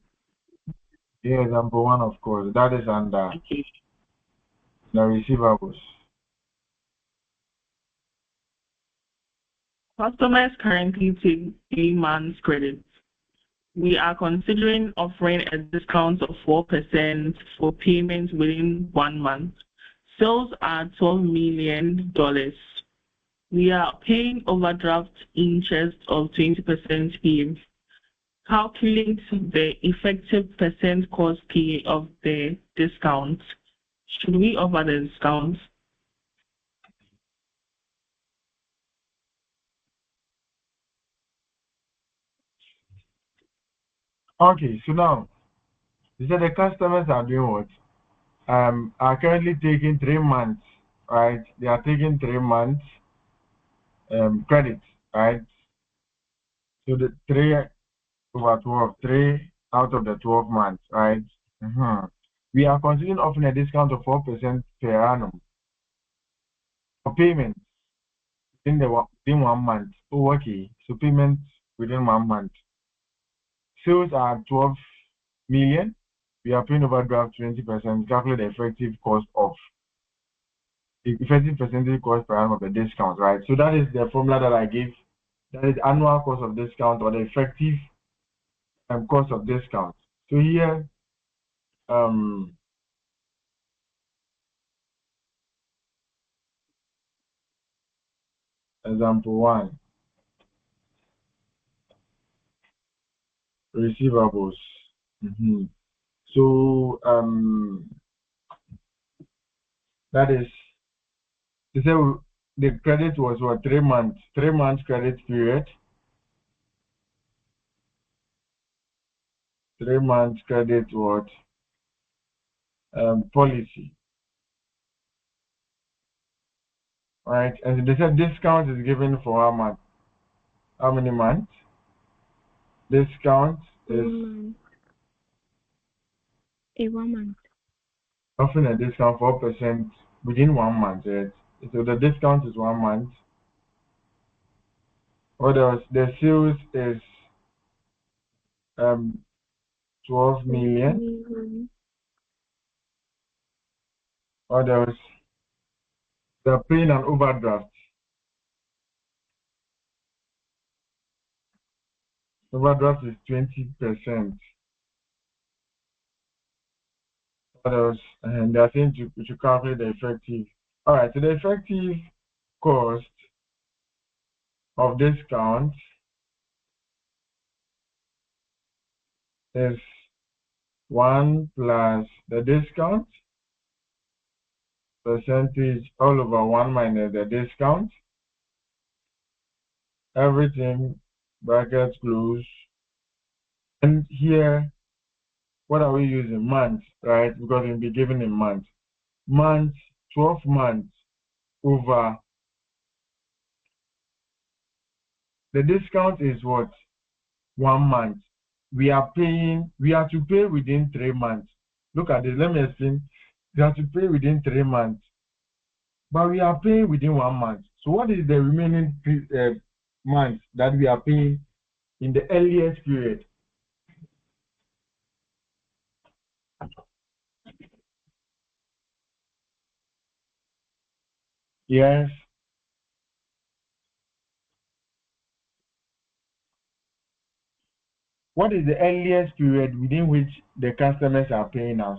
Yeah, example 1, of course. That is under Okay. the receivables. Customers currently take 3 months credit. We are considering offering a discount of 4% for payments within 1 month. Sales are $12 million. We are paying overdraft interest of 20% per. Calculate the effective percent cost P of the discount. Should we offer the discount? Okay, so now you said the customers are doing what? Are currently taking 3 months, right? They are taking 3 months credit, right? So the 3 over 12, 3 out of the 12 months, right? We are considering offering a discount of 4% per annum for payments within 1 month. Oh, okay. So payments within 1 month. Sales are 12 million. We are paying overdraft 20%. Calculate the effective cost of the effective percentage cost per annum of the discount, right? So that is the formula that I gave. That is annual cost of discount or the effective cost of discount. So here, example 1, receivables. So that is, they say the credit was what, 3 months, 3 months credit period, 3 months credit what policy, right? And they said discount is given for how much? How many months? Discount is 1 month. offering a discount 4% within 1 month, right? So the discount is 1 month. What else? The sales is 12 million. What else? They're paying an overdraft. Overdraft is 20%. What else? And I think you should calculate the effective. All right, so the effective cost of discount is 1 plus the discount percentage all over 1 minus the discount. Everything brackets close. And here, what are we using? Months, right? Because it'll be given in months. Months, 12 months over. The discount is what? 1 month. We are to pay within 3 months. Look at this. Let me explain. We have to pay within 3 months. But we are paying within 1 month. So what is the remaining months that we are paying in the earliest period? Yes. What is the earliest period within which the customers are paying us?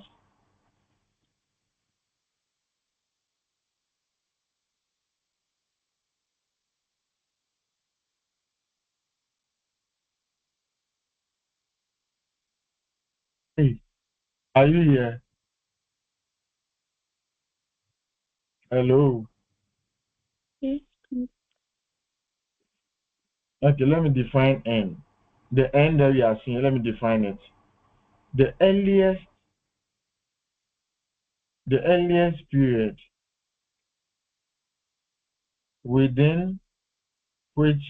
Hey, are you here? Hello. Yes. Okay, let me define N. The N that we are seeing, let me define it. The earliest period within which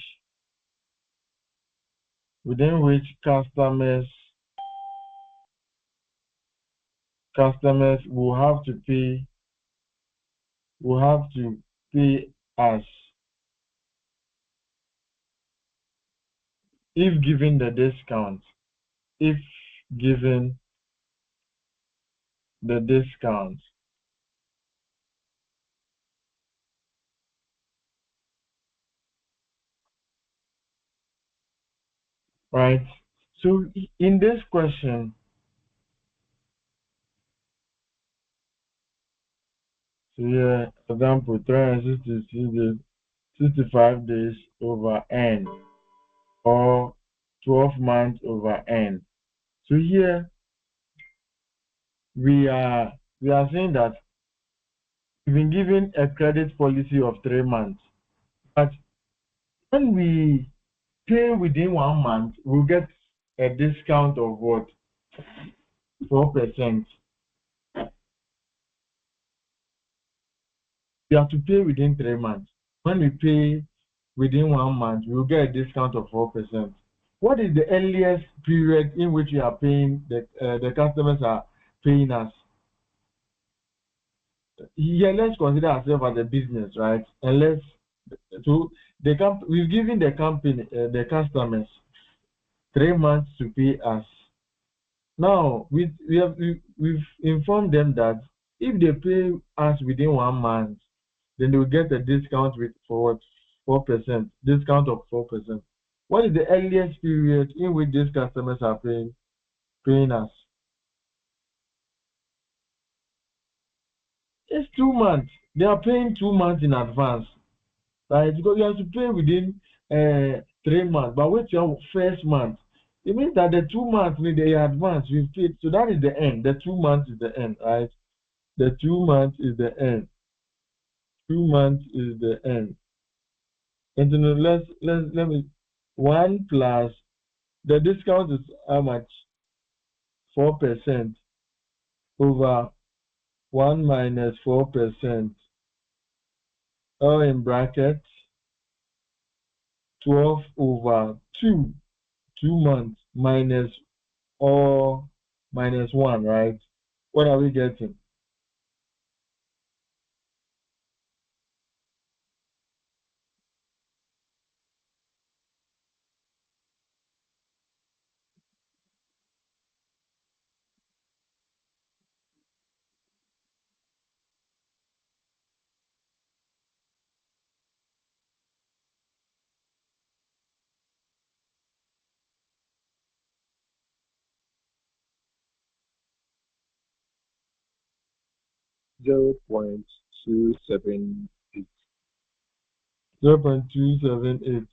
customers will have to pay us if given the discount. If given the discount. Right? So in this question, so yeah, example 363 days, 65 days over N, or 12 months over N. So here we are saying that we've been given a credit policy of 3 months. But when we pay within 1 month, we'll get a discount of what? 4%. We have to pay within 3 months. When we pay within 1 month, we'll get a discount of 4%. What is the earliest period in which we are paying the customers are paying us? Yeah, let's consider ourselves as a business, right? And we've given the company, the customers, 3 months to pay us. Now we've informed them that if they pay us within 1 month, then they will get a discount for 4%, discount of 4%. What is the earliest period in which these customers are paying us? It's 2 months. They are paying 2 months in advance, right? Because you have to pay within 3 months. But with your first month, it means that the 2 months in the advance we've paid. So that is the end. The 2 months is the end, right? The 2 months is the end. 2 months is the end. And then let me 1 plus the discount is how much? 4% over 1 minus 4%. All in brackets 12 over 2. 2 months minus or minus 1, right? What are we getting? 0.278. 0.278.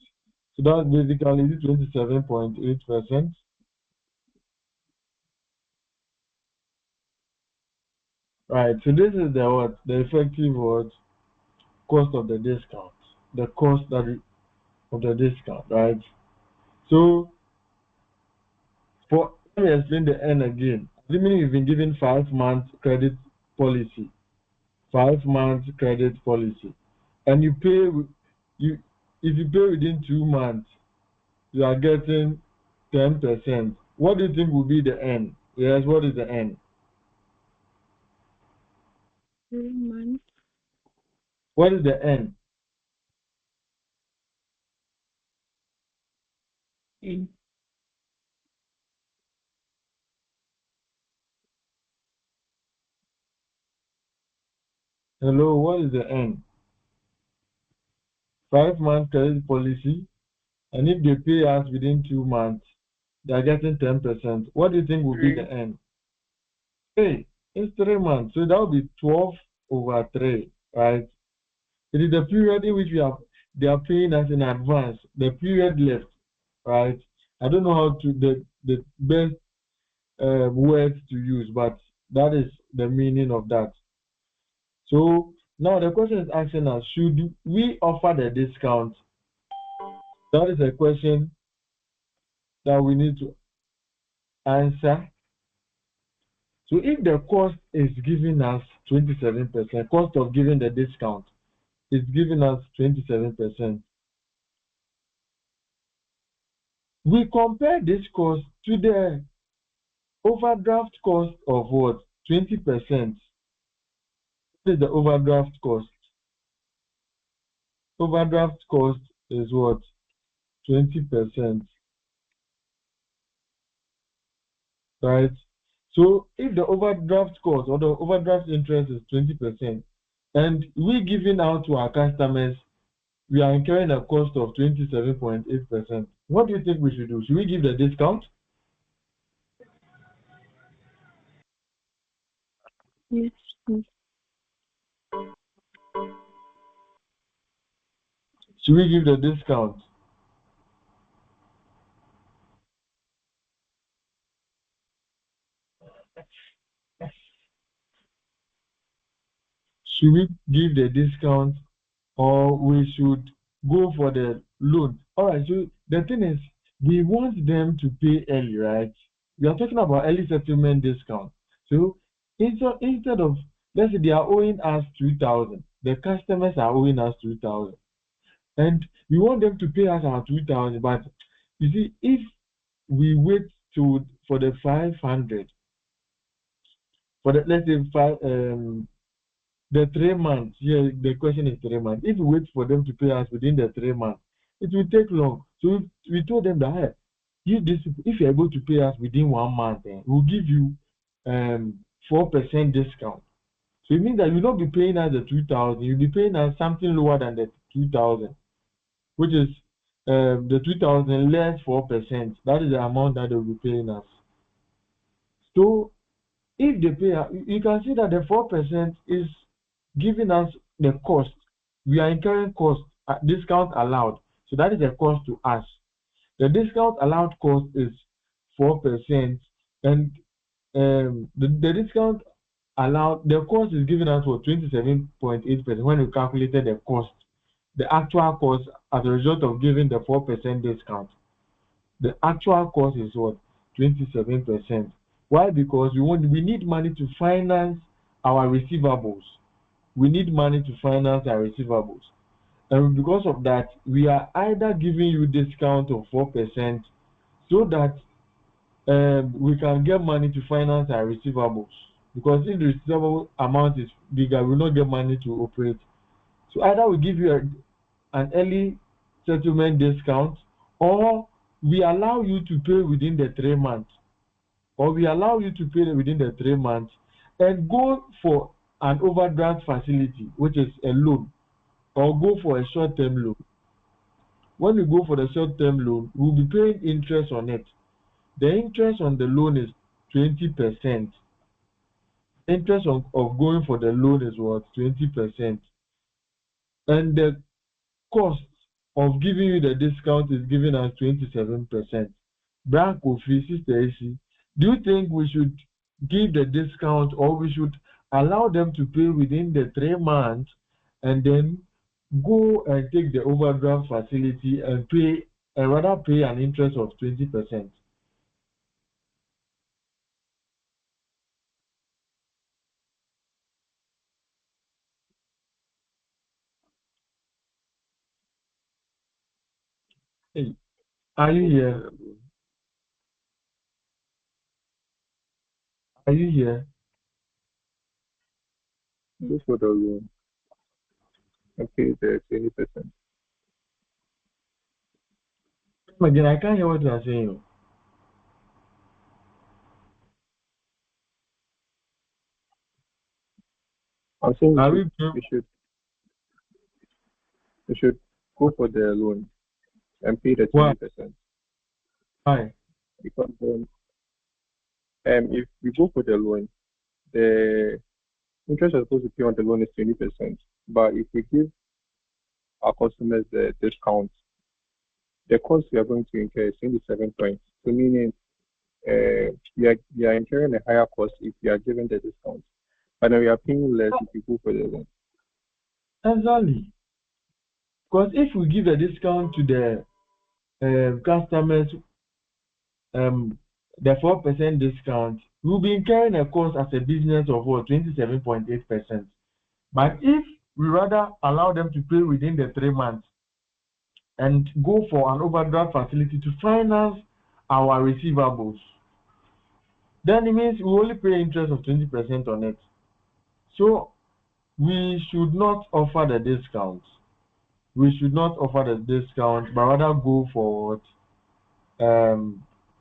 So that's basically 27.8%. Right. So this is the what? The effective what? Cost of the discount. The cost of the discount, right? So let me explain the N again. Assuming you've been given 5 months credit policy, 5 months credit policy, and you if you pay within 2 months, you are getting 10%. What do you think will be the N? Yes, what is the N? 3 months. What is the N? Mm. Hello, what is the N? 5 months credit policy, and if they pay us within 2 months, they are getting 10%. What do you think will be the N? Hey, it's 3 months, so that will be 12/3, right? It is the period in which they are paying us in advance, the period left, right? I don't know how to the best words to use, but that is the meaning of that. So now the question is asking us, should we offer the discount? That is a question that we need to answer. So if the cost is giving us 27%, cost of giving the discount is giving us 27%, we compare this cost to the overdraft cost of what? 20%. What is the overdraft cost? Overdraft cost is what? 20%, right? So if the overdraft cost or the overdraft interest is 20%, and we giving out to our customers, we are incurring a cost of 27.8%. What do you think we should do? Should we give the discount? Yes. Should we give the discount? Should we give the discount, or we should go for the loan? All right, so the thing is, we want them to pay early, right? We are talking about early settlement discount. So instead of, let's say they are owing us 2,000, the customers are owing us 2,000, and we want them to pay us our 2,000. But you see, if we wait for the 500, for the, let's say the 3 months, yeah, the question is 3 months. If we wait for them to pay us within the 3 months, it will take long. So we told them that, hey, if you're able to pay us within 1 month, we'll give you 4% discount. So it means that you'll not be paying us the 2,000, you'll be paying us something lower than the 2,000, which is the 2,000 less 4%. That is the amount that they'll be paying us. So if they pay, you can see that the 4% is giving us the cost. We are incurring cost, discount allowed. So that is a cost to us. The discount allowed cost is 4%, and the discount allowed, the cost is giving us for 27.8% when we calculated the cost, the actual cost as a result of giving the 4% discount. The actual cost is what? 27%. Why? Because we need money to finance our receivables. We need money to finance our receivables. And because of that, we are either giving you discount of 4% so that we can get money to finance our receivables. Because if the receivable amount is bigger, we will not get money to operate. So either we give you an early settlement discount, or we allow you to pay within the 3 months. Or we allow you to pay within the 3 months and go for an overdraft facility, which is a loan, or go for a short-term loan. When we go for the short-term loan, we'll be paying interest on it. The interest on the loan is 20%. interest of going for the loan is what 20%, and the cost of giving you the discount is given as 27%. Brand Kofi, Sister AC, do you think we should give the discount, or we should allow them to pay within the 3 months and then go and take the overdraft facility and pay, and rather pay an interest of 20%? Hey, are you here? Are you here? Go for the loan and pay the 20%. Again, I can't hear what you are saying. I'm saying Are we we should, we should we should go for the loan and pay the why? 20%, Why? because if we go for the loan, the interest we're supposed to pay on the loan is 20%. But if we give our customers the discount, the cost we are going to incur is 27 points. So meaning we are incurring a higher cost if we are given the discount, but then we are paying less if we go for the loan. Exactly. Because if we give a discount to the customers, the 4% discount, we'll be incurring a cost as a business of what 27.8%. But if we rather allow them to pay within the 3 months and go for an overdraft facility to finance our receivables, then it means we only pay interest of 20% on it. So we should not offer the discount. We should not offer the discount, but rather go for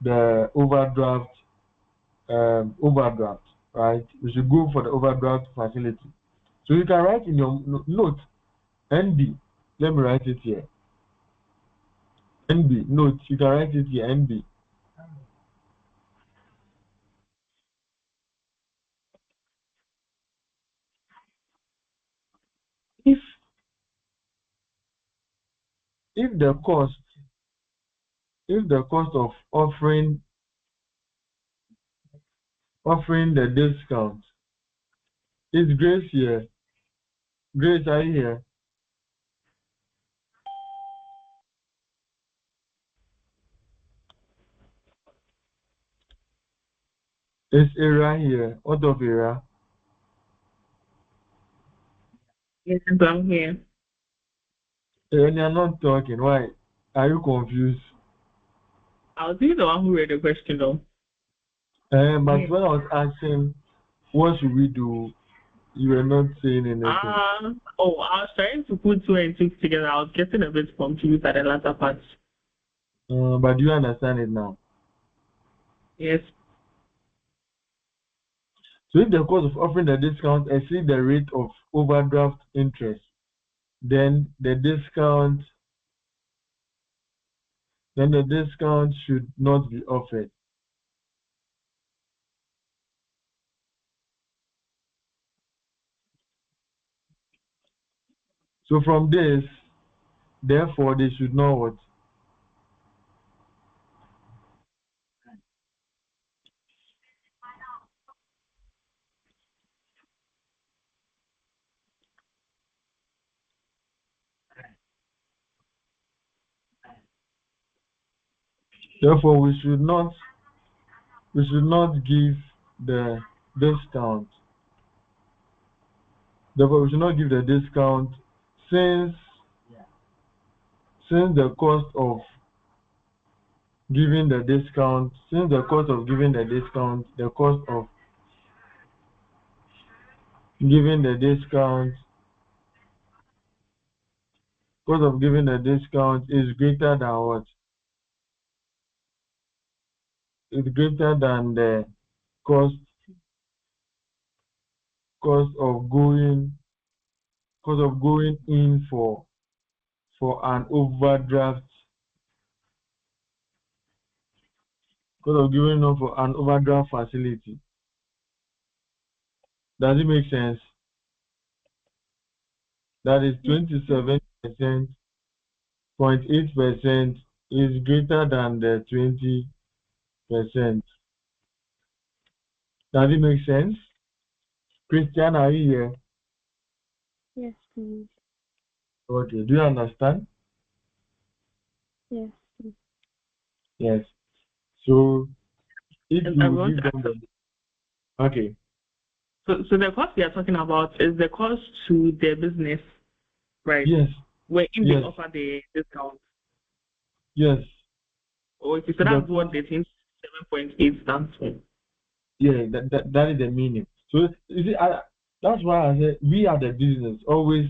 the overdraft, right? We should go for the overdraft facility. So you can write in your note, NB. Let me write it here. NB note. You can write it here, NB. If if the cost of offering the discount is Grace here. Grace, are you here? Is Era here? What of Era? Yes, I'm here. And you're not talking. Why? Are you confused? I was the one who read the question though. But when I was asking, what should we do? You were not saying anything. I was trying to put 2 and 6 together. I was getting a bit confused at the latter part. But do you understand it now? Yes. So if the cost of offering the discount exceeds the rate of overdraft interest, then the discount should not be offered. So from this, therefore, they should know what. Therefore, we should not give the discount. Therefore, we should not give the discount since the cost of giving the discount, the cost of giving the discount is greater than what? It's greater than the cost of going in for an overdraft, cost of giving up for an overdraft facility. Does it make sense? That is 27%, 0.8% is greater than the 20%. Does it make sense? Christian, are you here? Yes, please. Okay. Do you understand? Yes, please. Yes. So if And you I will want give to them ask, the okay. so the cost we are talking about is the cost to the business, right? Yes. Wherein they Yes. offer the discount. Yes. Okay, so The that's what cost. the thing 7.8 stands for. Yeah. That is the meaning. So you see, that's why I said we are the business. Always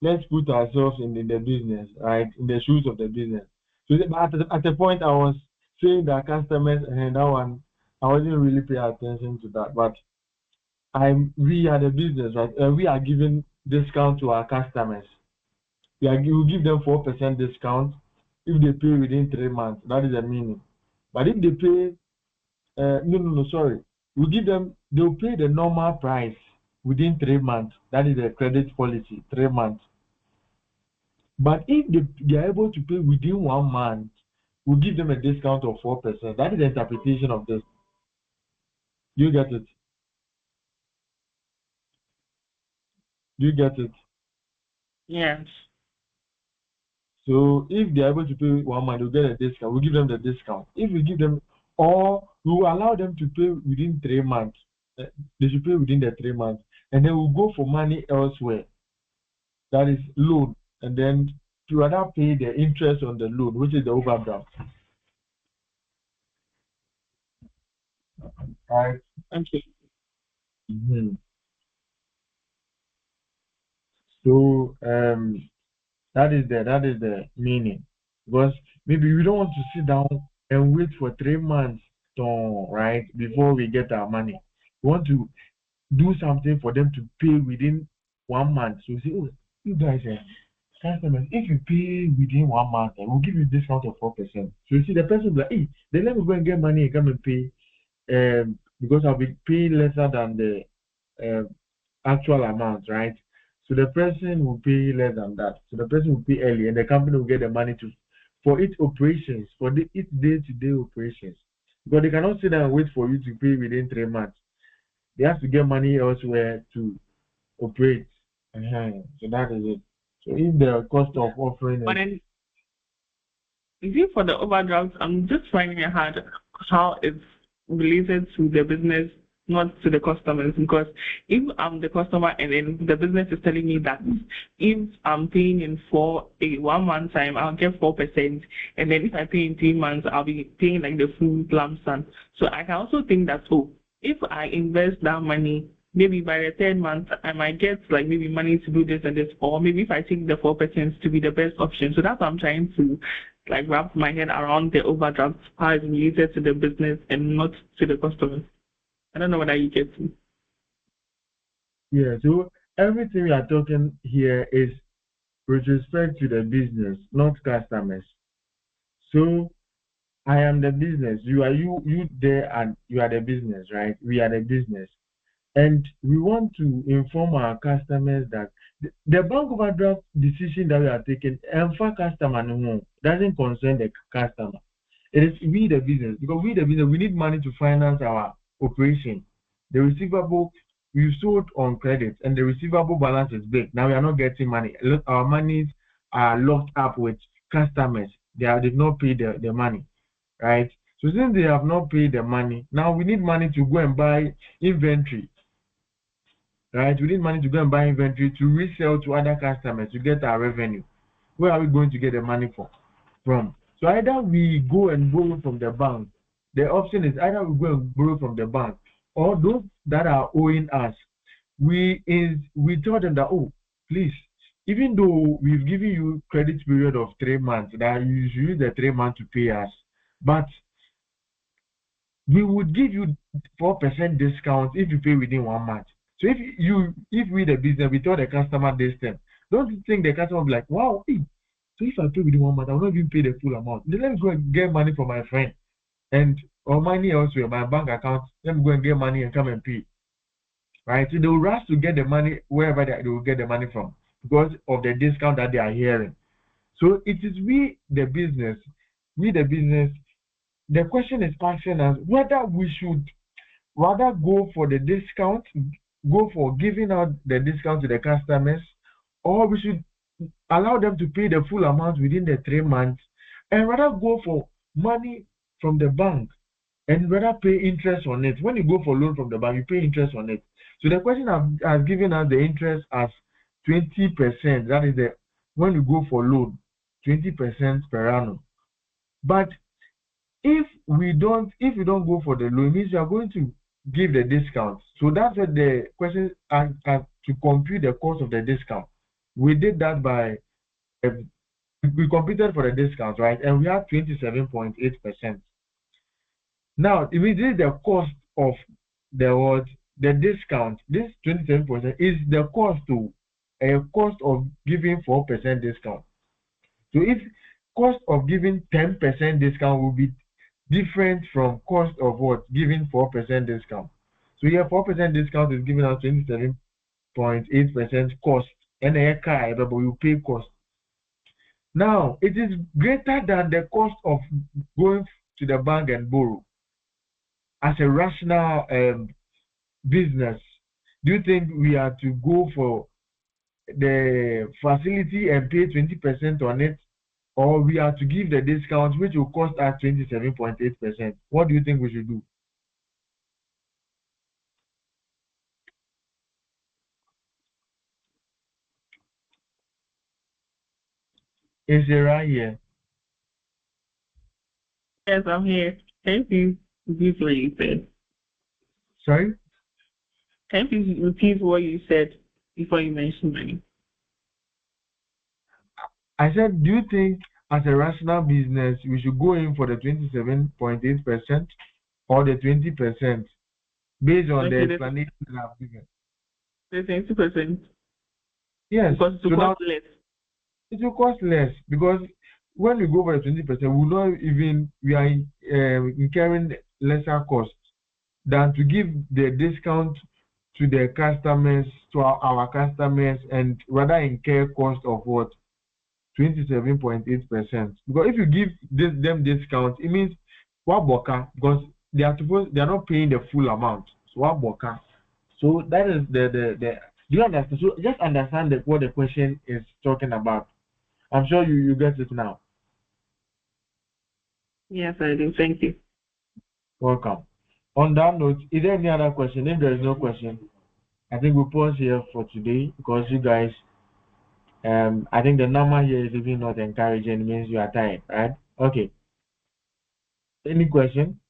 let's put ourselves in the business, right? In the shoes of the business. So at the point I was saying that customers and that one, I wasn't really paying attention to that, but we are the business, right? We are giving discount to our customers. We give them 4% discount if they pay within 3 months. That is the meaning. But if they pay, no, sorry, we give them, they'll pay the normal price within 3 months. That is the credit policy, 3 months. But if they are able to pay within 1 month, we give them a discount of 4%. That is the interpretation of this. You get it? You get it? Yes. So if they're able to pay 1 month, they'll get a discount. We give them the discount. If we give them, or we will allow them to pay within 3 months, they should pay within the 3 months, and then we'll go for money elsewhere. That is loan, and then to rather pay the interest on the loan, which is the overdraft. Right. Okay. Mm-hmm. So that is the meaning, because maybe we don't want to sit down and wait for 3 months right before we get our money. We want to do something for them to pay within 1 month. So you say, oh, you guys, customers, if you pay within 1 month, we'll give you a discount of 4%. So you see, the person will be like, hey, then let me go and get money and come and pay, because I'll be paying lesser than the actual amount, right? So the person will pay less than that. So the person will pay early, and the company will get the money for its operations, for its day-to-day operations. Because they cannot sit down and wait for you to pay within 3 months. They have to get money elsewhere to operate. So that is it. So if the cost of offering But is then, is it for the overdraft? I'm just finding it hard how it's related to the business, not to the customers. Because if I'm the customer and then the business is telling me that if I'm paying in for a 1 month time, I'll get 4%, and then if I pay in 3 months, I'll be paying like the full lump sum. So I can also think that, oh, if I invest that money, maybe by the 3rd month, I might get like maybe money to do this and this, or maybe if I take the 4% to be the best option. So that's what I'm trying to like wrap my head around the overdraft, how it's related to the business and not to the customers. I don't know whether you get me. yeah. So everything we are talking here is with respect to the business, not customers. So I am the business. You are you there, and you are the business, right? We are the business. And we want to inform our customers that the bank overdraft decision that we are taking, in fact, customer no, doesn't concern the customer. It is we the business, because we the business, we need money to finance our operation. The receivable we sold on credit, and the receivable balance is big. Now we are not getting money. Our monies are locked up with customers. They've not paid the money, right? So since they have not paid the money, now we need money to go and buy inventory, right? We need money to go and buy inventory to resell to other customers to get our revenue. Where are we going to get the money from? So either we go and borrow from the bank. The option is either we go and borrow from the bank, or those that are owing us, we tell them that, oh, please, even though we've given you credit period of 3 months, that you should use the 3 months to pay us, but we would give you 4% discount if you pay within 1 month. So if we the business, we tell the customer this thing, don't you think the customer will be like, wow, hey, so if I pay within 1 month, I will not even pay the full amount. Then let me go and get money from my friend, and or money elsewhere, my bank account. Let me go and get money and come and pay. right? So they will rush to get the money wherever they will get the money from because of the discount that they are hearing. So it is we the business. The question is asking us whether we should rather go for the discount, go for giving out the discount to the customers, or we should allow them to pay the full amount within the 3 months and rather go for money from the bank and rather pay interest on it. When you go for loan from the bank, you pay interest on it. So the question has given us the interest as 20%. That is the when you go for loan, 20% per annum. But if we don't go for the loan, it means you are going to give the discount. So that's what the question to compute the cost of the discount. We did that by we computed for the discount, right? And we have 27.8%. Now, if it is the cost of the discount, this 27% is the cost of giving 4% discount. So if cost of giving 10% discount will be different from cost of what giving 4% discount. So here 4% discount is giving us 27.8% cost, and a car, but you pay cost. Now it is greater than the cost of going to the bank and borrow. As a rational business, do you think we are to go for the facility and pay 20% on it, or we are to give the discount which will cost us 27.8%? What do you think we should do? Is it right here? Yes, I'm here. Can you repeat what you said? Sorry? Can you repeat what you said before you mentioned money? I said, do you think as a rational business we should go in for the 27.8% or the 20% based on the explanation that I've given? The 20%. Yes. Because it will cost less. It will cost less because when we go for the 20%, we are incurring lesser costs than to give the discount to the customers, to our customers, and rather incur cost of what 27.8%. Because if you give them discount, it means waboka because they are not paying the full amount. So waboka. So that is the do you understand? So just understand what the question is talking about. I'm sure you get it now. Yes, I do. Thank you. Welcome. On that note, is there any other question? If there is no question, I think we'll pause here for today because you guys, I think the number here is even not encouraging. It means you are tired, right? Okay. Any question?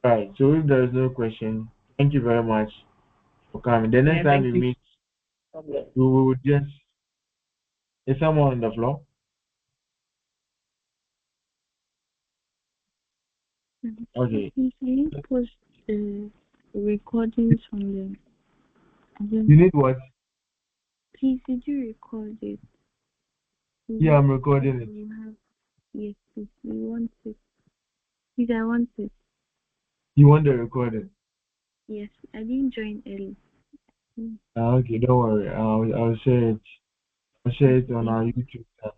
Right. So if there is no question, thank you very much for coming. The next time we meet, we will just. Is someone on the floor? Okay. Can you post the recordings from them? You need what? Please, did you record it? Yeah, I'm recording it. Yes, please. We want it. Please, I want it. You want the recording? Yes, I didn't join early. Okay, don't worry. I'll share it. I'll share it on our YouTube channel.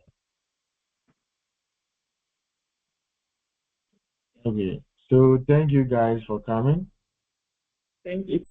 Okay. So thank you guys for coming. Thank you.